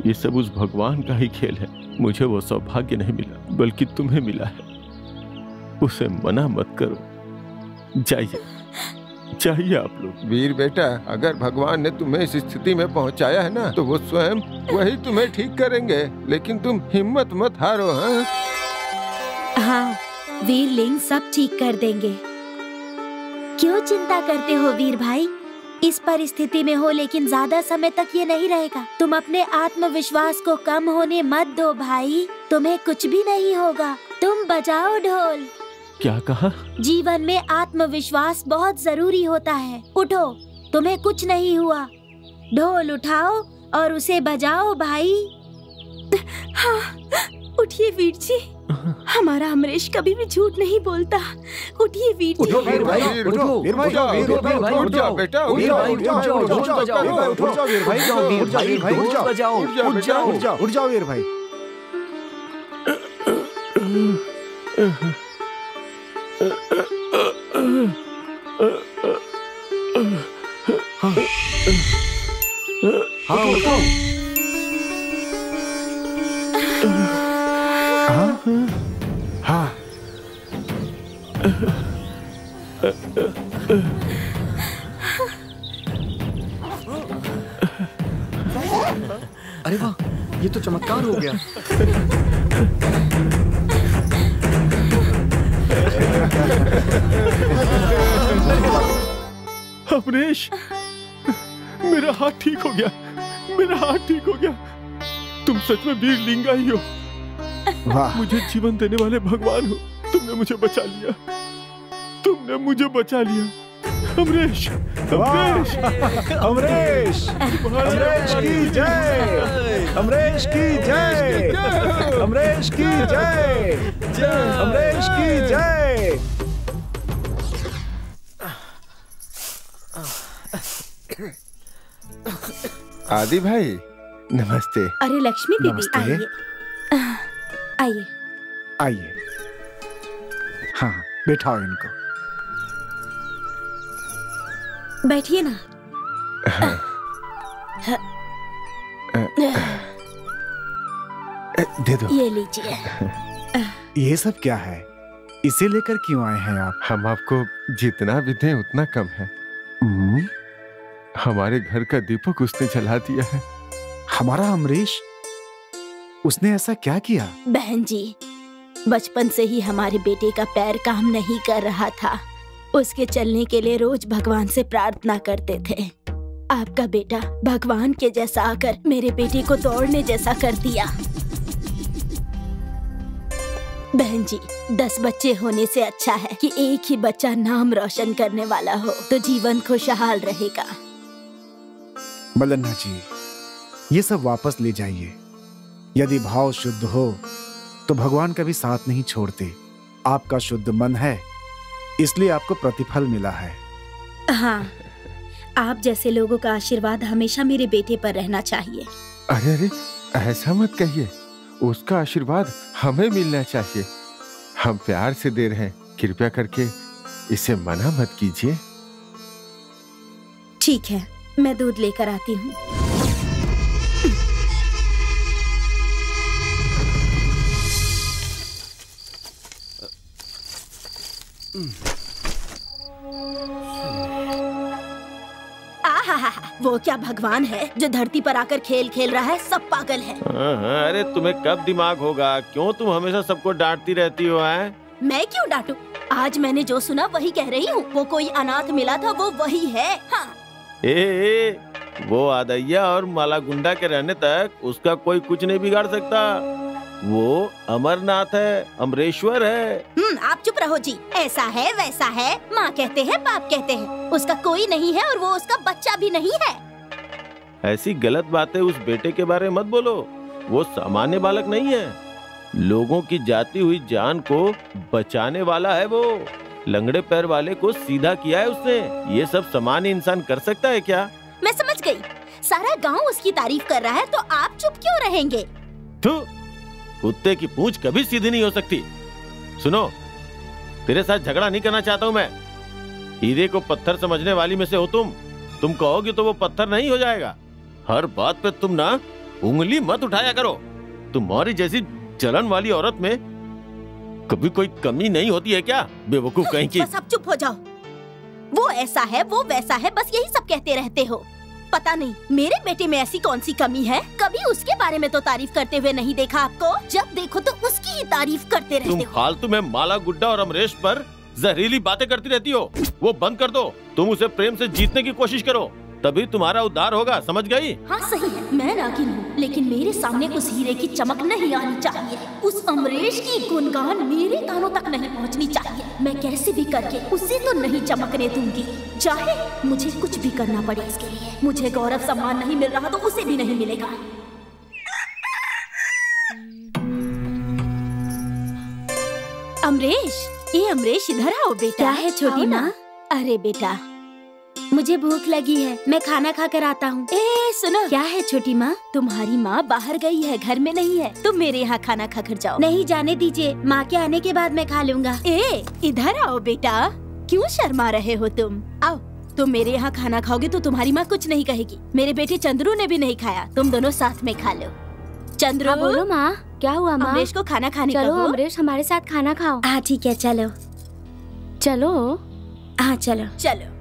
ये सब उस भगवान का ही खेल है। मुझे वो सौभाग्य नहीं मिला, बल्कि तुम्हें मिला है। उसे मना मत करो। जाइए जाइए आप लोग। वीर बेटा, अगर भगवान ने तुम्हें इस स्थिति में पहुंचाया है ना, तो वो स्वयं वही तुम्हें ठीक करेंगे। लेकिन तुम हिम्मत मत हारो। हाँ, वीरलिंग सब ठीक कर देंगे। क्यों चिंता करते हो वीर भाई? इस परिस्थिति में हो, लेकिन ज्यादा समय तक ये नहीं रहेगा। तुम अपने आत्मविश्वास को कम होने मत दो भाई, तुम्हें कुछ भी नहीं होगा। तुम बजाओ ढोल। क्या कहा? जीवन में आत्मविश्वास बहुत जरूरी होता है। उठो, तुम्हें कुछ नहीं हुआ। ढोल उठाओ और उसे बजाओ भाई। हाँ, उठिए वीर जी। हमारा अमरीश कभी भी झूठ नहीं बोलता। उठिए वीर जी। उठो वीर भाई, उठो वीर भाई, उठ जाओ बेटा, उठ जाओ, उठ जाओ वीर भाई, उठ जाओ वीर भाई, उठ जाओ वीर भाई। हाँ उठो। हाँ, अरे वाह, ये तो चमत्कार हो गया। अमरीश, मेरा हाथ ठीक हो गया, मेरा हाथ ठीक हो गया। तुम सच में वीर लिंगा ही हो। वाह। मुझे जीवन देने वाले भगवान हो। तुमने मुझे बचा लिया, तुमने मुझे बचा लिया। अमरीश, अमरीश, अमरीश, अमरीश की जय, अमरीश की जय, अमरीश की जय, अमरीश की जय। आदि भाई नमस्ते। अरे लक्ष्मी दीदी, नमस्ते। आइए आइए आइए। हाँ, बैठाओ इनको। बैठिए ना। दे दो। ये लीजिए। ये सब क्या है? इसे लेकर क्यों आए हैं आप? हम आपको जितना भी दें उतना कम है। हमारे घर का दीपक उसने जला दिया है। हमारा अमरीश, उसने ऐसा क्या किया? बहन जी, बचपन से ही हमारे बेटे का पैर काम नहीं कर रहा था। उसके चलने के लिए रोज भगवान से प्रार्थना करते थे। आपका बेटा भगवान के जैसा आकर मेरे बेटे को दौड़ने जैसा कर दिया। बहन जी, 10 बच्चे होने से अच्छा है कि एक ही बच्चा नाम रोशन करने वाला हो, तो जीवन खुशहाल रहेगा। मल्लन्ना जी, ये सब वापस ले जाइए। यदि भाव शुद्ध हो तो भगवान कभी साथ नहीं छोड़ते। आपका शुद्ध मन है, इसलिए आपको प्रतिफल मिला है। हाँ, आप जैसे लोगों का आशीर्वाद हमेशा मेरे बेटे पर रहना चाहिए। अरे अरे, ऐसा मत कहिए। उसका आशीर्वाद हमें मिलना चाहिए। हम प्यार से दे रहे हैं, कृपया करके इसे मना मत कीजिए। ठीक है, मैं दूध लेकर आती हूँ। वो क्या भगवान है जो धरती पर आकर खेल खेल रहा है? सब पागल है। अरे तुम्हें कब दिमाग होगा? क्यों तुम हमेशा सबको डांटती रहती हो? मैं क्यों डांटू? आज मैंने जो सुना वही कह रही हूँ। वो कोई अनाथ मिला था, वो वही है। हाँ। ए, वो आदैया और माला गुंडा के रहने तक उसका कोई कुछ नहीं बिगाड़ सकता। वो अमरनाथ है, अमरेश्वर है। आप चुप रहो जी। ऐसा है वैसा है, माँ कहते हैं बाप कहते हैं, उसका कोई नहीं है और वो उसका बच्चा भी नहीं है। ऐसी गलत बातें उस बेटे के बारे में मत बोलो। वो सामान्य बालक नहीं है, लोगों की जाती हुई जान को बचाने वाला है। वो लंगड़े पैर वाले को सीधा किया है उसने। ये सब सामान्य इंसान कर सकता है क्या? मैं समझ गई। सारा गांव उसकी तारीफ कर रहा है तो आप चुप क्यों रहेंगे? कुत्ते की पूंछ कभी सीधी नहीं हो सकती। सुनो, तेरे साथ झगड़ा नहीं करना चाहता हूँ मैं। हीरे को पत्थर समझने वाली में से हो तुम कहोगे तो वो पत्थर नहीं हो जाएगा। हर बात पे तुम ना उंगली मत उठाया करो। तुम्हारी जैसी जलन वाली औरत में कभी कोई कमी नहीं होती है क्या? बेवकूफ कहीं की। बस अब चुप हो जाओ। वो ऐसा है, वो वैसा है, बस यही सब कहते रहते हो। पता नहीं मेरे बेटे में ऐसी कौन सी कमी है। कभी उसके बारे में तो तारीफ करते हुए नहीं देखा आपको। जब देखो तो उसकी ही तारीफ करते रहते हो। तुम फालतू में माला गुड्डा और अमरेश पर जहरीली बातें करती रहती हो। वो बंद कर दो। तुम उसे प्रेम से जीतने की कोशिश करो, तभी तुम्हारा उद्धार होगा। समझ गई? हाँ सही है, मैं नागिन हूँ, लेकिन मेरे सामने उस हीरे की चमक नहीं आनी चाहिए। उस अमरेश की गुणगान मेरे कानों तक नहीं पहुँचनी चाहिए। मैं कैसे भी करके उसे तो नहीं चमकने दूंगी, चाहे मुझे कुछ भी करना पड़े इसके लिए। मुझे गौरव सम्मान नहीं मिल रहा तो उसे भी नहीं मिलेगा। अमरेश, ये अमरेश इधर आओ बेटा। क्या है छोटी माँ? अरे बेटा, मुझे भूख लगी है, मैं खाना खा कर आता हूँ। सुनो। क्या है छोटी माँ? तुम्हारी माँ बाहर गई है, घर में नहीं है। तुम मेरे यहाँ खाना खा कर जाओ। नहीं, जाने दीजिए, माँ के आने के बाद मैं खा लूँगा। इधर आओ बेटा, क्यों शर्मा रहे हो तुम? आओ, तुम मेरे यहाँ खाना खाओगे तो तुम्हारी माँ कुछ नहीं कहेगी। मेरे बेटे चंद्रू ने भी नहीं खाया, तुम दोनों साथ में खा लो। चंद्रू। हाँ, बोलो माँ, क्या हुआ माँ? अमरेश को खाना खाने चलो कहो। अमरेश हमारे साथ खाना खाओ। हाँ ठीक है, चलो चलो। हाँ चलो चलो।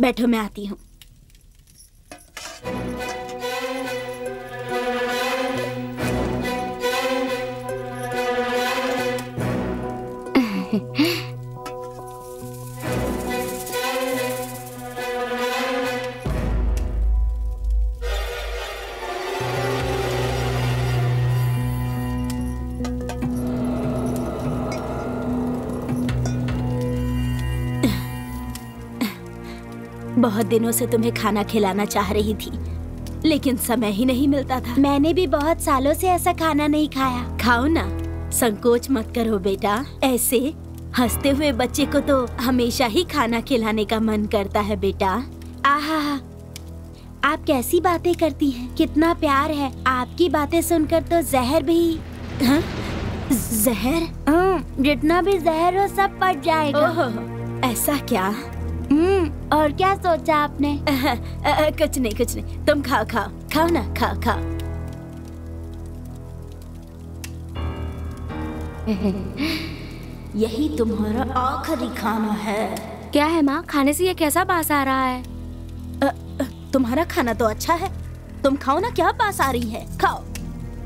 बैठो, मैं आती हूँ। बहुत दिनों से तुम्हें खाना खिलाना चाह रही थी, लेकिन समय ही नहीं मिलता था। मैंने भी बहुत सालों से ऐसा खाना नहीं खाया। खाओ ना, संकोच मत करो बेटा। ऐसे हंसते हुए बच्चे को तो हमेशा ही खाना खिलाने का मन करता है बेटा। आहा, आप कैसी बातें करती हैं? कितना प्यार है। आपकी बातें सुनकर तो जहर भी। हाँ? जहर? जितना भी जहर हो सब पट जाएगा। ऐसा क्या? और क्या सोचा आपने? कुछ नहीं कुछ नहीं, तुम खाओ खाओ खाओ ना, खाओ खाओ। यही तुम्हारा आखिरी खाना है। क्या है माँ, खाने से ये कैसा बास आ रहा है? तुम्हारा खाना तो अच्छा है, तुम खाओ ना, क्या बास आ रही है? खाओ।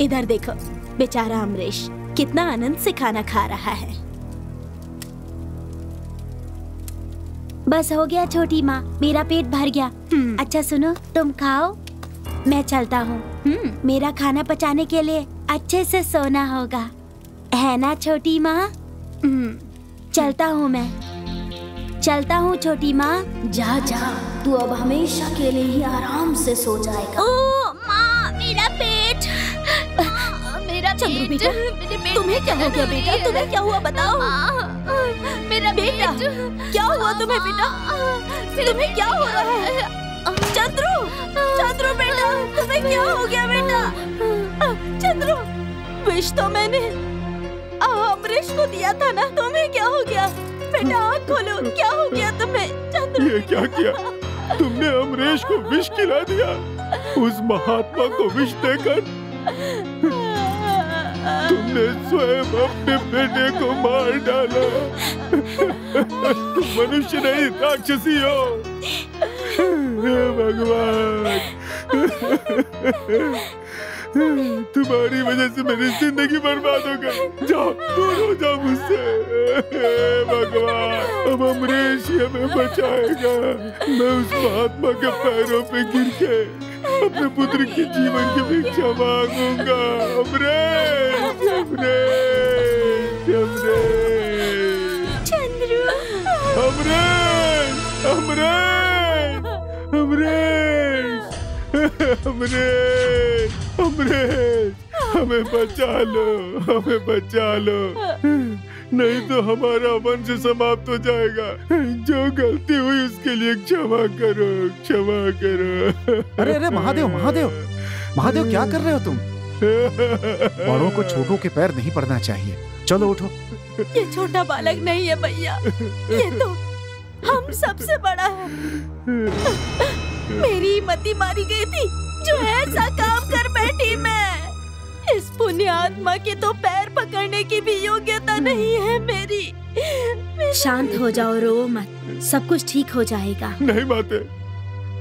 इधर देखो, बेचारा अमरेश कितना आनंद से खाना खा रहा है। बस हो गया छोटी माँ, मेरा पेट भर गया। अच्छा सुनो, तुम खाओ, मैं चलता हूँ। मेरा खाना पचाने के लिए अच्छे से सोना होगा, है ना छोटी माँ? चलता हूँ मैं, चलता हूँ छोटी माँ। जा जा, तू अब हमेशा के लिए ही आराम से सो जाएगा। ओ माँ, मेरा पेट, मेरा चंद्रू बेटा, तुम्हें क्या हो गया बेटा? तुम्हें क्या हुआ बताओ? मेरा बेटा, क्या हुआ तुम्हें बेटा? तुम्हें क्या हो रहा है? चंद्रू, चंद्रू बेटा, तुम्हें क्या हो गया बेटा? चंद्रू, विष तो मैंने अमरीश को दिया था ना, तुम्हें क्या हो गया बेटा? आँख खोलो, क्या हो गया तुम्हें? चंद्रू, ये क्या किया तुमने? अमरीश को विष खिला दिया। उस महात्मा को विष देकर तुमने स्वयं अपने बेटे को मार डाला। तुम मनुष्य नहीं, राक्षसी हो। हे भगवान, तुम्हारी वजह से मेरी जिंदगी बर्बाद हो गई। जाओ, दूर हो जाओ मुझसे। भगवान, अब अमरीश ही हमें बचाएगा। मैं उस महात्मा के पैरों पे गिर के अपने पुत्र के जीवन की भिक्षा मांगूंगा। अमरीश, अमरीश, अमरीश, चंद्रू, अमरीश, अमरीश, अमरीश, अमरीश, अमरीश, हमें बचा लो, हमें बचा लो, नहीं तो हमारा वंश समाप्त हो जाएगा। जो गलती हुई उसके लिए क्षमा करो, क्षमा करो। अरे अरे महादेव, महादेव, महादेव, क्या कर रहे हो तुम? बड़ों को छोटों के पैर नहीं पड़ना चाहिए। चलो उठो। ये छोटा बालक नहीं है भैया, ये तो हम सबसे बड़ा है। मेरी मती मारी गई थी जो ऐसा काम कर बैठी। मैं इस पुण्य आत्मा के तो पैर पकड़ने की भी योग्यता नहीं है मेरी। शांत हो जाओ, रो मत, सब कुछ ठीक हो जाएगा। नहीं माते,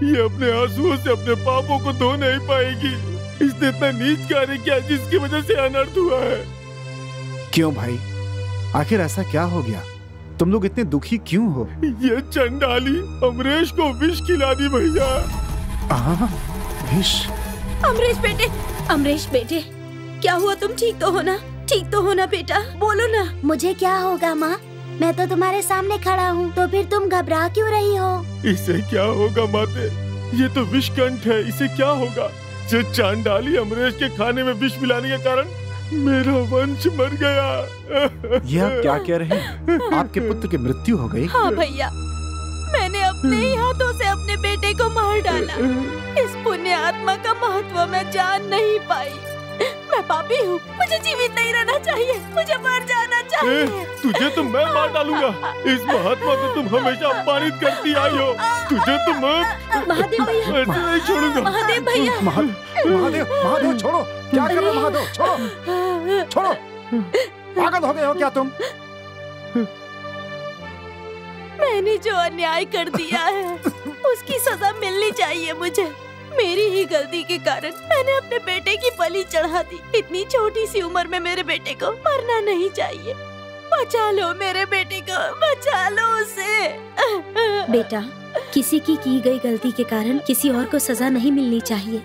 ये अपने आंसुओं से अपने पापों को धो नहीं पाएगी। इसने इतना नीच कार्य किया जिसकी वजह से अनर्थ हुआ है। क्यों भाई, आखिर ऐसा क्या हो गया? तुम लोग इतने दुखी क्यों हो? ये चंडाली अमरीश को विष खिला दी भैया। विष? अमरीश बेटे, अमरीश बेटे, क्या हुआ? तुम ठीक तो हो ना? ठीक तो हो ना बेटा? बोलो ना। मुझे क्या होगा माँ, मैं तो तुम्हारे सामने खड़ा हूँ, तो फिर तुम घबरा क्यों रही हो? इसे क्या होगा माते? ये तो विषकंठ है, इसे क्या होगा? जो चांडाली अमरीश के खाने में विष मिलाने के कारण मेरा वंश मर गया। ये आप क्या कह रहे हैं? आपके पुत्र की मृत्यु हो गई? हाँ भैया, मैंने अपने ही हाथों से अपने बेटे को मार डाला। इस पुण्य आत्मा का महत्व मैं जान नहीं पाई। मैं पापी हूँ, मुझे जीवित नहीं रहना चाहिए, मुझे मर जाना चाहिए। तुझे तो मैं मार डालूंगा। इस महात्मा को तुम हमेशा अपमानित करती आई हो। तुझे तो मैं महादेव भैया, ऐसे नहीं छोड़ूंगा। महादेव भैया, महादेव, महादेव छोड़ो, क्या कर रहे हो महादेव? छोड़ो, छोड़ो, पागल हो गए हो क्या तुम? मैंने जो अन्याय कर दिया है उसकी सजा मिलनी चाहिए मुझे। मेरी ही गलती के कारण मैंने अपने बेटे की बलि चढ़ा दी। इतनी छोटी सी उम्र में मेरे बेटे को मरना नहीं चाहिए। बचा लो मेरे बेटे को, बचा लो उसे। बेटा, किसी की गई गलती के कारण किसी और को सजा नहीं मिलनी चाहिए।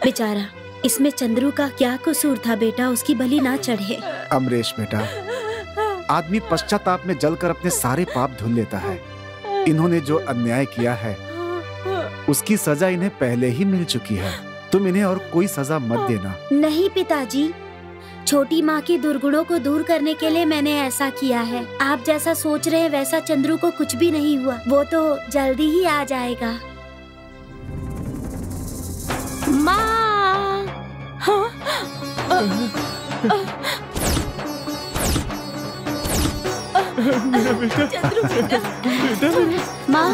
बेचारा, इसमें चंद्रू का क्या कसूर था बेटा? उसकी बलि ना चढ़े। अमरीश बेटा, आदमी पश्चाताप में जलकर अपने सारे पाप धुल लेता है। इन्होंने जो अन्याय किया है उसकी सजा इन्हें पहले ही मिल चुकी है। तुम इन्हें और कोई सजा मत देना। नहीं पिताजी, छोटी माँ के दुर्गुणों को दूर करने के लिए मैंने ऐसा किया है। आप जैसा सोच रहे हैं वैसा चंद्रू को कुछ भी नहीं हुआ। वो तो जल्दी ही आ जाएगा। माँ, मेरा बेटा, चंद्रू बेटा, बेटा, माँ,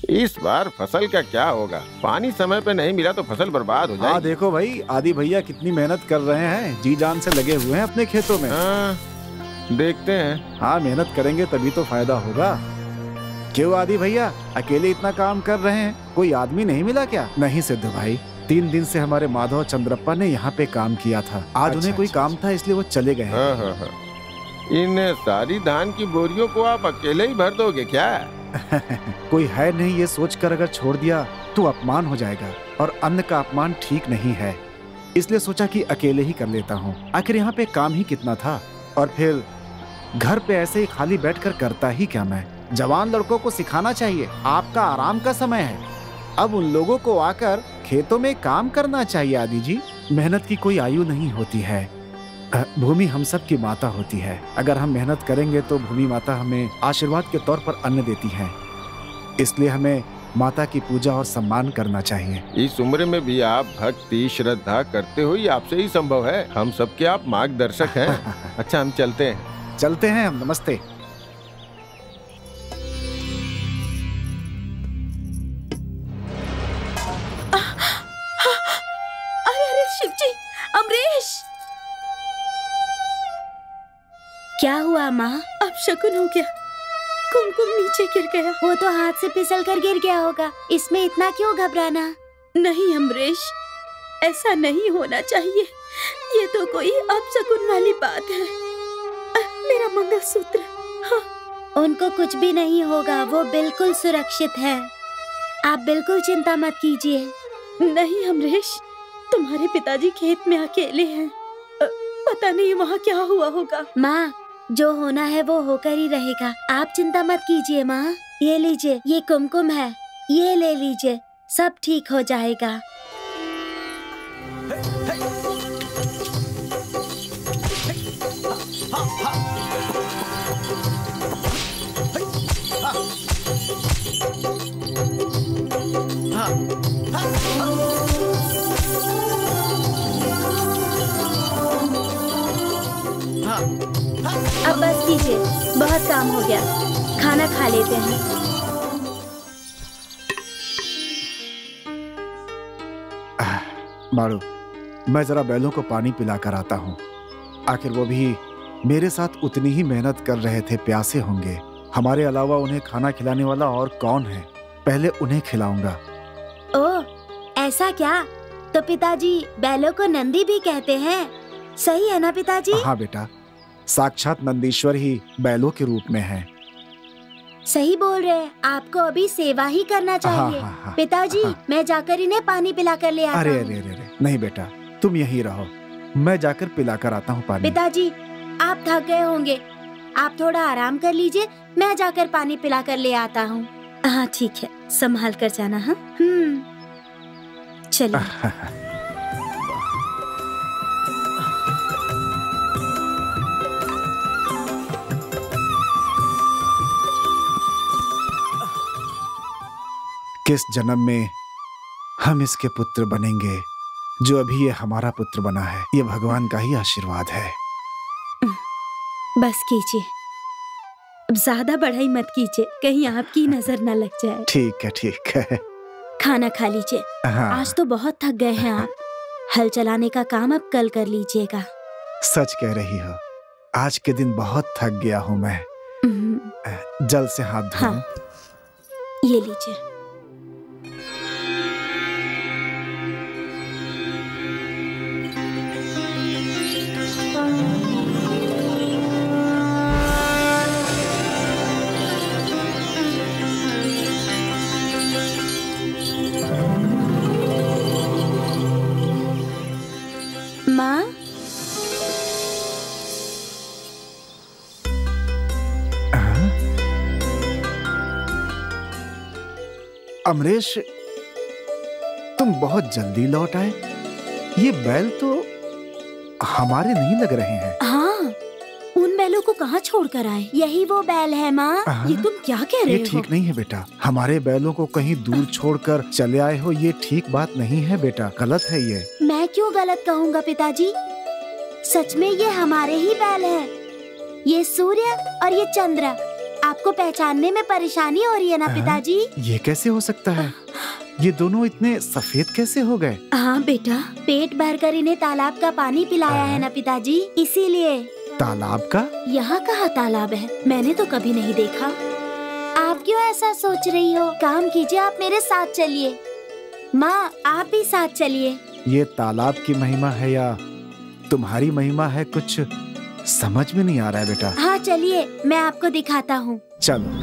इस बार फसल का क्या होगा? पानी समय पे नहीं मिला तो फसल बर्बाद हो हाँ जाएगी। देखो भाई, आदि भैया कितनी मेहनत कर रहे हैं, जी जान से लगे हुए हैं अपने खेतों में। हाँ, देखते हैं। हाँ, मेहनत करेंगे तभी तो फायदा होगा। क्यों आदि भैया, अकेले इतना काम कर रहे हैं? कोई आदमी नहीं मिला क्या? नहीं सिद्धू भाई, 3 दिन से हमारे माधव चंद्रप्पा ने यहाँ पे काम किया था। आज उन्हें कोई काम था इसलिए वो चले गए। हाँ हाँ हाँ। इन सारी धान की बोरियों को आप अकेले ही भर दोगे क्या? कोई है नहीं ये सोचकर अगर छोड़ दिया तो अपमान हो जाएगा, और अन्न का अपमान ठीक नहीं है। इसलिए सोचा कि अकेले ही कर लेता हूँ। आखिर यहाँ पे काम ही कितना था, और फिर घर पे ऐसे ही खाली बैठकर करता ही क्या मैं? जवान लड़कों को सिखाना चाहिए, आपका आराम का समय है। अब उन लोगों को आकर खेतों में काम करना चाहिए। आदि जी, मेहनत की कोई आयु नहीं होती है। भूमि हम सब की माता होती है। अगर हम मेहनत करेंगे तो भूमि माता हमें आशीर्वाद के तौर पर अन्न देती है। इसलिए हमें माता की पूजा और सम्मान करना चाहिए। इस उम्र में भी आप भक्ति श्रद्धा करते हो, ये आपसे ही संभव है। हम सबके आप मार्गदर्शक हैं। अच्छा, हम चलते हैं। चलते हैं हम। नमस्ते। अरे शिवजी, अमरीश, क्या हुआ माँ? अब शकुन हो गया। कुमकुम नीचे गिर गया। वो तो हाथ से फिसल कर गिर गया होगा, इसमें इतना क्यों घबराना? नहीं अमरीश, ऐसा नहीं होना चाहिए। ये तो कोई अपशकुन वाली बात है। मेरा मंगलसूत्र। हाँ। उनको कुछ भी नहीं होगा, वो बिल्कुल सुरक्षित है। आप बिल्कुल चिंता मत कीजिए। नहीं अमरीश, तुम्हारे पिताजी खेत में अकेले हैं। पता नहीं वहाँ क्या हुआ होगा। माँ, जो होना है वो होकर ही रहेगा, आप चिंता मत कीजिए माँ। ये लीजिए, ये कुमकुम है, ये ले लीजिए, सब ठीक हो जाएगा। अब बस कीजिए, बहुत काम हो गया, खाना खा लेते हैं। मारू, मैं जरा बैलों को पानी पिलाकर आता हूँ। आखिर वो भी मेरे साथ उतनी ही मेहनत कर रहे थे, प्यासे होंगे। हमारे अलावा उन्हें खाना खिलाने वाला और कौन है? पहले उन्हें खिलाऊंगा। ओह, ऐसा क्या? तो पिताजी बैलों को नंदी भी कहते हैं, सही है ना पिताजी? हाँ बेटा, साक्षात नंदीश्वर ही बैलों के रूप में है। सही बोल रहे हैं, आपको अभी सेवा ही करना चाहिए। हाँ। पिताजी, मैं जाकर इन्हें पानी पिलाकर ले आता हूँ। अरे नहीं बेटा, तुम यहीं रहो, मैं जाकर पिलाकर आता हूँ पानी। पिताजी, आप थक गए होंगे, आप थोड़ा आराम कर लीजिए, मैं जाकर पानी पिलाकर ले आता हूँ। हाँ ठीक है, संभाल कर जाना। हाँ चलिए। किस जन्म में हम इसके पुत्र बनेंगे, जो अभी ये हमारा पुत्र बना है। ये भगवान का ही आशीर्वाद है। बस कीजिए, अब ज्यादा बढ़ाई मत कीजिए, कहीं आपकी नजर न लग जाए। ठीक है। खाना खा लीजिए। हाँ। आज तो बहुत थक गए हैं आप। हल चलाने का काम अब कल कर लीजिएगा। सच कह रही हो, आज के दिन बहुत थक गया हूँ मैं। जल से हाथ धो। हाँ, ये लीजिए। माँ, अमरीश, तुम बहुत जल्दी लौट आए। ये बैल तो हमारे नहीं लग रहे हैं। हाँ, उन बैलों को कहाँ छोड़कर आए? यही वो बैल है माँ। ये तुम क्या कह रहे हो? ये ठीक नहीं है बेटा, हमारे बैलों को कहीं दूर छोड़कर चले आए हो, ये ठीक बात नहीं है बेटा, गलत है ये। मैं क्यों गलत कहूँगा पिताजी, सच में ये हमारे ही बैल हैं। ये सूर्य और ये चंद्र, आपको पहचानने में परेशानी हो रही है ना पिताजी? ये कैसे हो सकता है? ये दोनों इतने सफेद कैसे हो गए? हाँ बेटा, पेट भरकर इन्हें तालाब का पानी पिलाया है ना पिताजी, इसीलिए। तालाब का? यहाँ कहाँ तालाब है? मैंने तो कभी नहीं देखा। आप क्यों ऐसा सोच रही हो? काम कीजिए, आप मेरे साथ चलिए। माँ, आप भी साथ चलिए। ये तालाब की महिमा है या तुम्हारी महिमा है, कुछ समझ में नहीं आ रहा है बेटा। हाँ चलिए, मैं आपको दिखाता हूँ। चलो।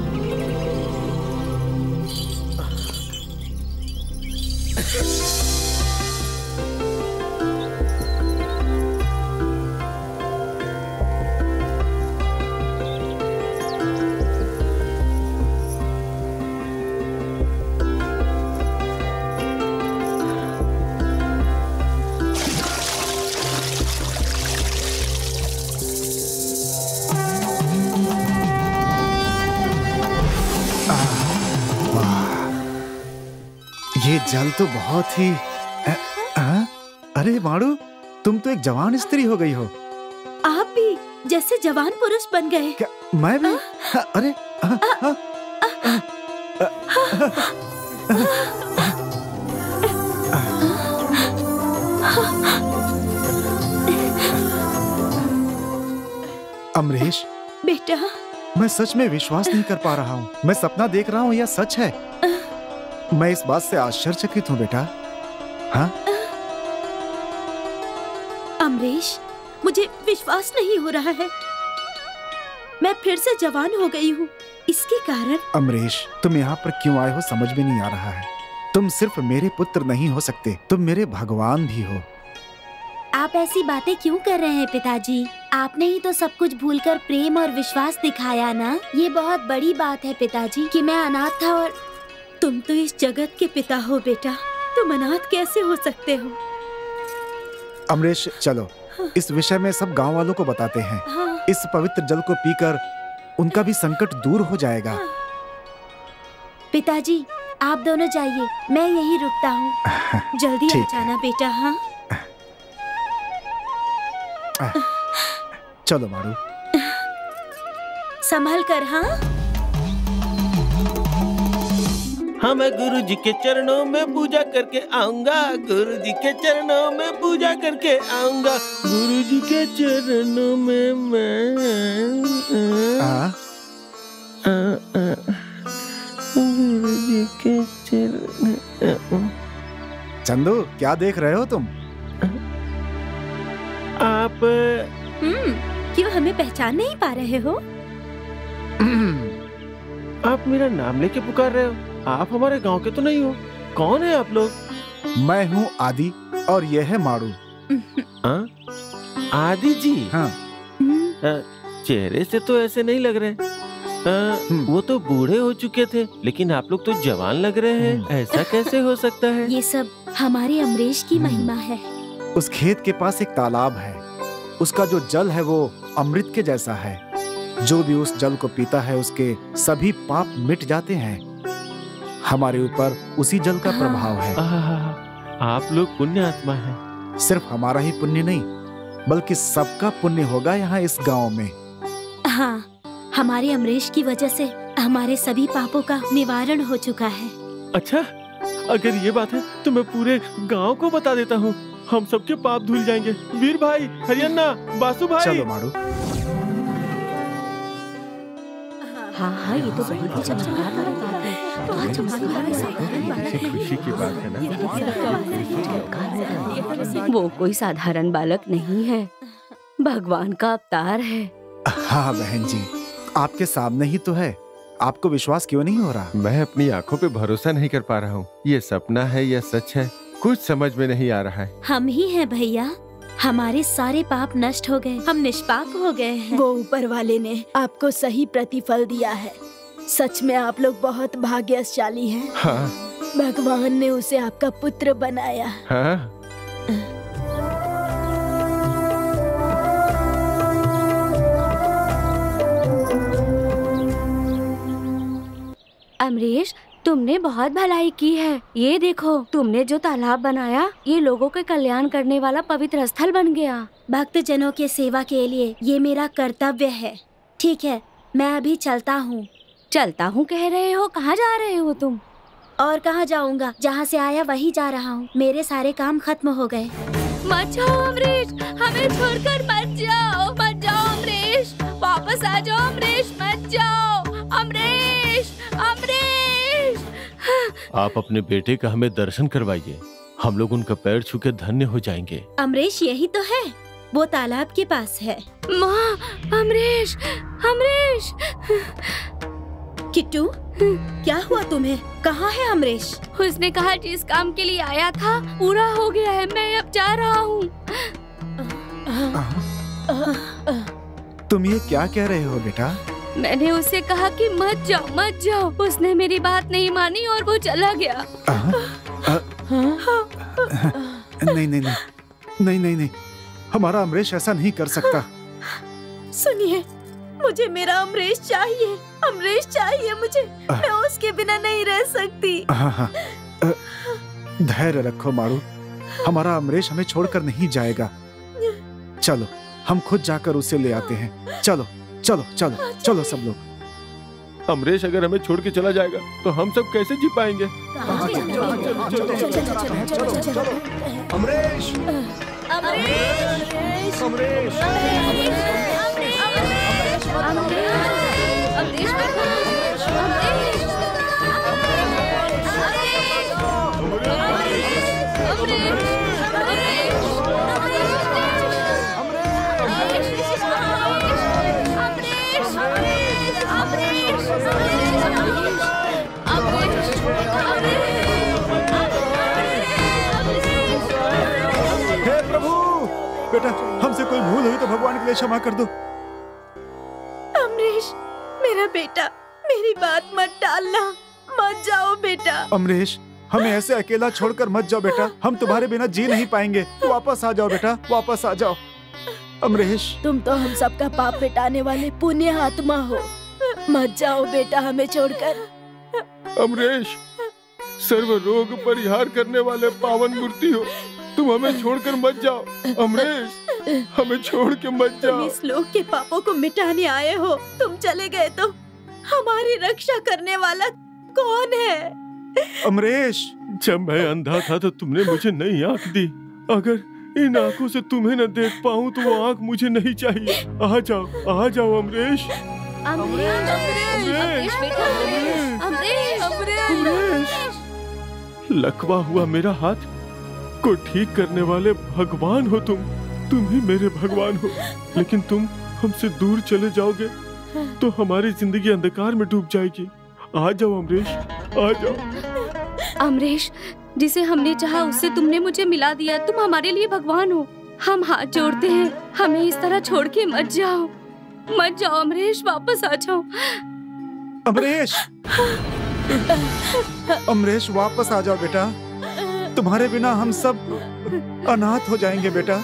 ये जल तो बहुत ही अरे मारू, तुम तो एक जवान स्त्री हो गई हो। आप भी जैसे जवान पुरुष बन गए। क्या मैं भी? अरे अमरीश, बेटा, मैं सच में विश्वास नहीं कर पा रहा हूँ। मैं सपना देख रहा हूँ या सच है? मैं इस बात से आश्चर्यचकित हूँ बेटा। हाँ अमरीश, मुझे विश्वास नहीं हो रहा है। मैं फिर से जवान हो गई हूँ। इसके कारण। अमरीश, तुम यहाँ पर क्यों आए हो समझ में नहीं आ रहा है। तुम सिर्फ मेरे पुत्र नहीं हो सकते, तुम मेरे भगवान भी हो। आप ऐसी बातें क्यों कर रहे हैं पिताजी? आपने ही तो सब कुछ भूलकर प्रेम और विश्वास दिखाया ना। ये बहुत बड़ी बात है पिताजी कि मैं अनाथ था और तुम तो इस जगत के पिता हो बेटा, तुम अनाथ कैसे हो सकते हो? अमरीश चलो, इस विषय में सब गांव वालों को बताते हैं। हाँ। इस पवित्र जल को पीकर उनका भी संकट दूर हो जाएगा। पिताजी आप दोनों जाइए, मैं यहीं रुकता हूँ। जल्दी आ ठीक जाना बेटा। हाँ चलो मारू, संभल कर। हाँ हाँ मैं गुरु जी के चरणों में पूजा करके आऊंगा, गुरु जी के चरणों में पूजा करके आऊंगा, गुरु जी के चरणों में मैं गुरु जी के चरणों। चंदू क्या देख रहे हो तुम? आप क्यों हमें पहचान नहीं पा रहे हो? आप मेरा नाम लेके पुकार रहे हो? आप हमारे गांव के तो नहीं हो। कौन है आप लोग? मैं हूँ आदि और यह है मारू। आदि जी? हाँ। चेहरे से तो ऐसे नहीं लग रहे। वो तो बूढ़े हो चुके थे, लेकिन आप लोग तो जवान लग रहे हैं। ऐसा कैसे हो सकता है? ये सब हमारे अमरीश की महिमा है। उस खेत के पास एक तालाब है, उसका जो जल है वो अमृत के जैसा है। जो भी उस जल को पीता है उसके सभी पाप मिट जाते हैं। हमारे ऊपर उसी जल का प्रभाव है। आप लोग पुण्य आत्मा हैं। सिर्फ हमारा ही पुण्य नहीं, बल्कि सबका पुण्य होगा यहाँ इस गांव में। हाँ, हमारे अमरीश की वजह से हमारे सभी पापों का निवारण हो चुका है। अच्छा, अगर ये बात है तो मैं पूरे गांव को बता देता हूँ। हम सबके पाप धुल जाएंगे। वीर भाई, हरियन्ना, बासु भाई। चलो मारू। हाँ हाँ, ये तो बहुत ही चमत्कार वाली बात है। खुशी की बात है ना। वो कोई साधारण बालक नहीं है, भगवान का अवतार है। हाँ बहन जी, आपके सामने ही तो है। आपको विश्वास क्यों नहीं हो रहा? मैं अपनी आंखों पे भरोसा नहीं कर पा रहा हूँ। ये सपना है या सच है, कुछ समझ में नहीं आ रहा है। हम ही हैं भैया, हमारे सारे पाप नष्ट हो गए, हम निष्पाप हो गए हैं। वो ऊपर वाले ने आपको सही प्रतिफल दिया है। सच में आप लोग बहुत भाग्यशाली हैं। हाँ। भगवान ने उसे आपका पुत्र बनाया। हाँ। अमरीश, तुमने बहुत भलाई की है। ये देखो, तुमने जो तालाब बनाया, ये लोगों के कल्याण करने वाला पवित्र स्थल बन गया। भक्त जनों के सेवा के लिए ये मेरा कर्तव्य है। ठीक है, मैं अभी चलता हूँ। चलता हूँ कह रहे हो? कहाँ जा रहे हो तुम? और कहाँ जाऊँगा, जहाँ से आया वहीं जा रहा हूँ। मेरे सारे काम खत्म हो गए। मत जाओ अमरीश, हमें छोड़कर मत जाओ, मत जाओ अमरीश, वापस आ जाओ अमरीश, मत जाओ अमरीश, अमरीश। आप अपने बेटे का हमें दर्शन करवाइए, हम लोग उनका पैर छू के धन्य हो जाएंगे। अमरीश यही तो है, वो तालाब के पास है। माँ, अमरीश, अमरीश। किट्टू, क्या हुआ तुम्हें? कहाँ है अमरीश? उसने कहा जिस काम के लिए आया था पूरा हो गया है, मैं अब जा रहा हूँ। तुम ये क्या कह रहे हो बेटा? मैंने उसे कहा कि मत जाओ, मत जाओ। उसने मेरी बात नहीं मानी और वो चला गया। नहीं नहीं नहीं नहीं नहीं नहीं, हमारा अमरीश ऐसा नहीं कर सकता। सुनिए, मुझे मेरा अमरीश चाहिए, अमरीश चाहिए मुझे। मैं उसके बिना नहीं रह सकती। हाँ, धैर्य रखो मारू, हमारा अमरीश हमें छोड़कर नहीं जाएगा। चलो हम खुद जाकर उसे ले आते हैं। चलो चलो चलो चलो सब लोग। अमरीश अगर हमें छोड़ के चला जाएगा तो हम सब कैसे जी पाएंगे? अमरीश, अमरीश बेटा, अमरीश, हे प्रभु, बेटा हमसे कोई भूल हुई तो भगवान के लिए क्षमा कर दो। अमरीश, मेरा बेटा, मेरी बात मत टालना, मत जाओ बेटा। अमरीश, हमें ऐसे अकेला छोड़कर मत जाओ बेटा, हम तुम्हारे बिना जी नहीं पाएंगे। वापस आ जाओ बेटा, वापस आ जाओ। अमरीश, तुम तो हम सबका पाप मिटाने वाले पुण्य आत्मा हो, मत जाओ बेटा हमें छोड़कर। अमरीश, सर्व रोग परिहार करने वाले पावन मूर्ति हो, तुम हमें छोड़कर मत जाओ। अमरीश, हमें छोड़ के मत तुम जाओ। इस लोक के पापों को मिटाने आए हो, तुम चले गए तो हमारी रक्षा करने वाला कौन है? अमरीश, जब मैं अंधा था तो तुमने मुझे नई आंख दी। अगर इन आंखों से तुम्हें न देख पाऊं तो वो आंख मुझे नहीं चाहिए। आ जाओ अमरीश। अमरीश बेटा, अमरीश, लकवा हुआ मेरा हाथ को ठीक करने वाले भगवान हो तुम ही मेरे भगवान हो। लेकिन तुम हमसे दूर चले जाओगे तो हमारी जिंदगी अंधकार में डूब जाएगी। आ जाओ अमरीश, आ जाओ। अमरीश, जिसे हमने चाहा उससे तुमने मुझे मिला दिया। तुम हमारे लिए भगवान हो। हम हाथ जोड़ते हैं, हमें इस तरह छोड़ के मत जाओ, मत जाओ अमरीश, वापस आ जाओ। अमरीश, अमरीश वापस आ जाओ बेटा, तुम्हारे बिना हम सब अनाथ हो जाएंगे बेटा।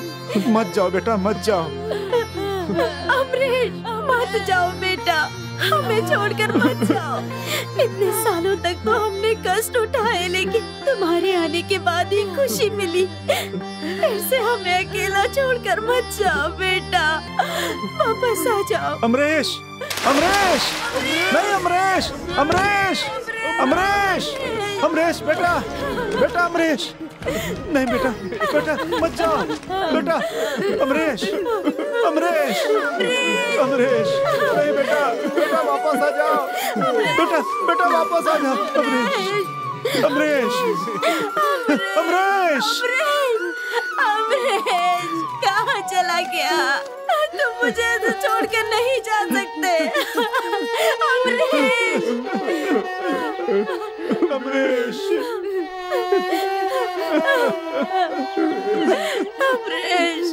मत जाओ बेटा, मत जाओ। अमरीश, मत जाओ बेटा, हमें छोड़कर मत जाओ। इतने सालों तक तो हमने कष्ट उठाए, लेकिन तुम्हारे आने के बाद ही खुशी मिली। फिर से हमें अकेला छोड़कर मत जाओ बेटा, वापस आ जाओ। अमरीश, अमरीश, नहीं अमरीश, अमरीश, अमरीश, अमरीश बेटा, बेटा अमरीश, नहीं बेटा, बेटा मत जाओ बेटा। अमरीश, अमरीश, अमरीश, नहीं बेटा, बेटा वापस आ जाओ बेटा, बेटा वापस आ जाओ। अमरीश, अमरीश, अमरीश, अमरीश, कहाँ चला गया? तुम मुझे ऐसे छोड़ के नहीं जा सकते। अमरीश, अमरीश, अमरीश।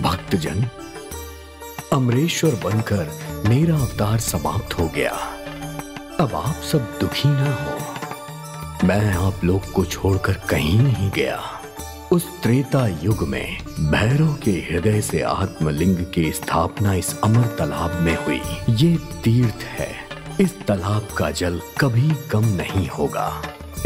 भक्तजन, अमरेश्वर बनकर मेरा अवतार समाप्त हो गया। अब आप सब दुखी ना हो। मैं आप लोग को छोड़कर कहीं नहीं गया। उस त्रेता युग में भैरव के हृदय से आत्मलिंग की स्थापना इस अमर तालाब में हुई। ये तीर्थ है। इस तालाब का जल कभी कम नहीं होगा।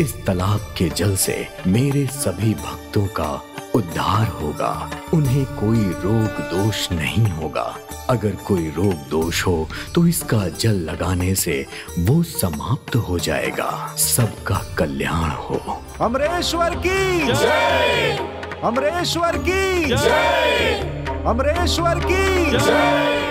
इस तालाब के जल से मेरे सभी भक्तों का उद्धार होगा। उन्हें कोई रोग दोष नहीं होगा। अगर कोई रोग दोष हो तो इसका जल लगाने से वो समाप्त हो जाएगा। सबका कल्याण हो। अमरेश्वर की जय, अमरेश्वर की जय, अमरेश्वर की जय।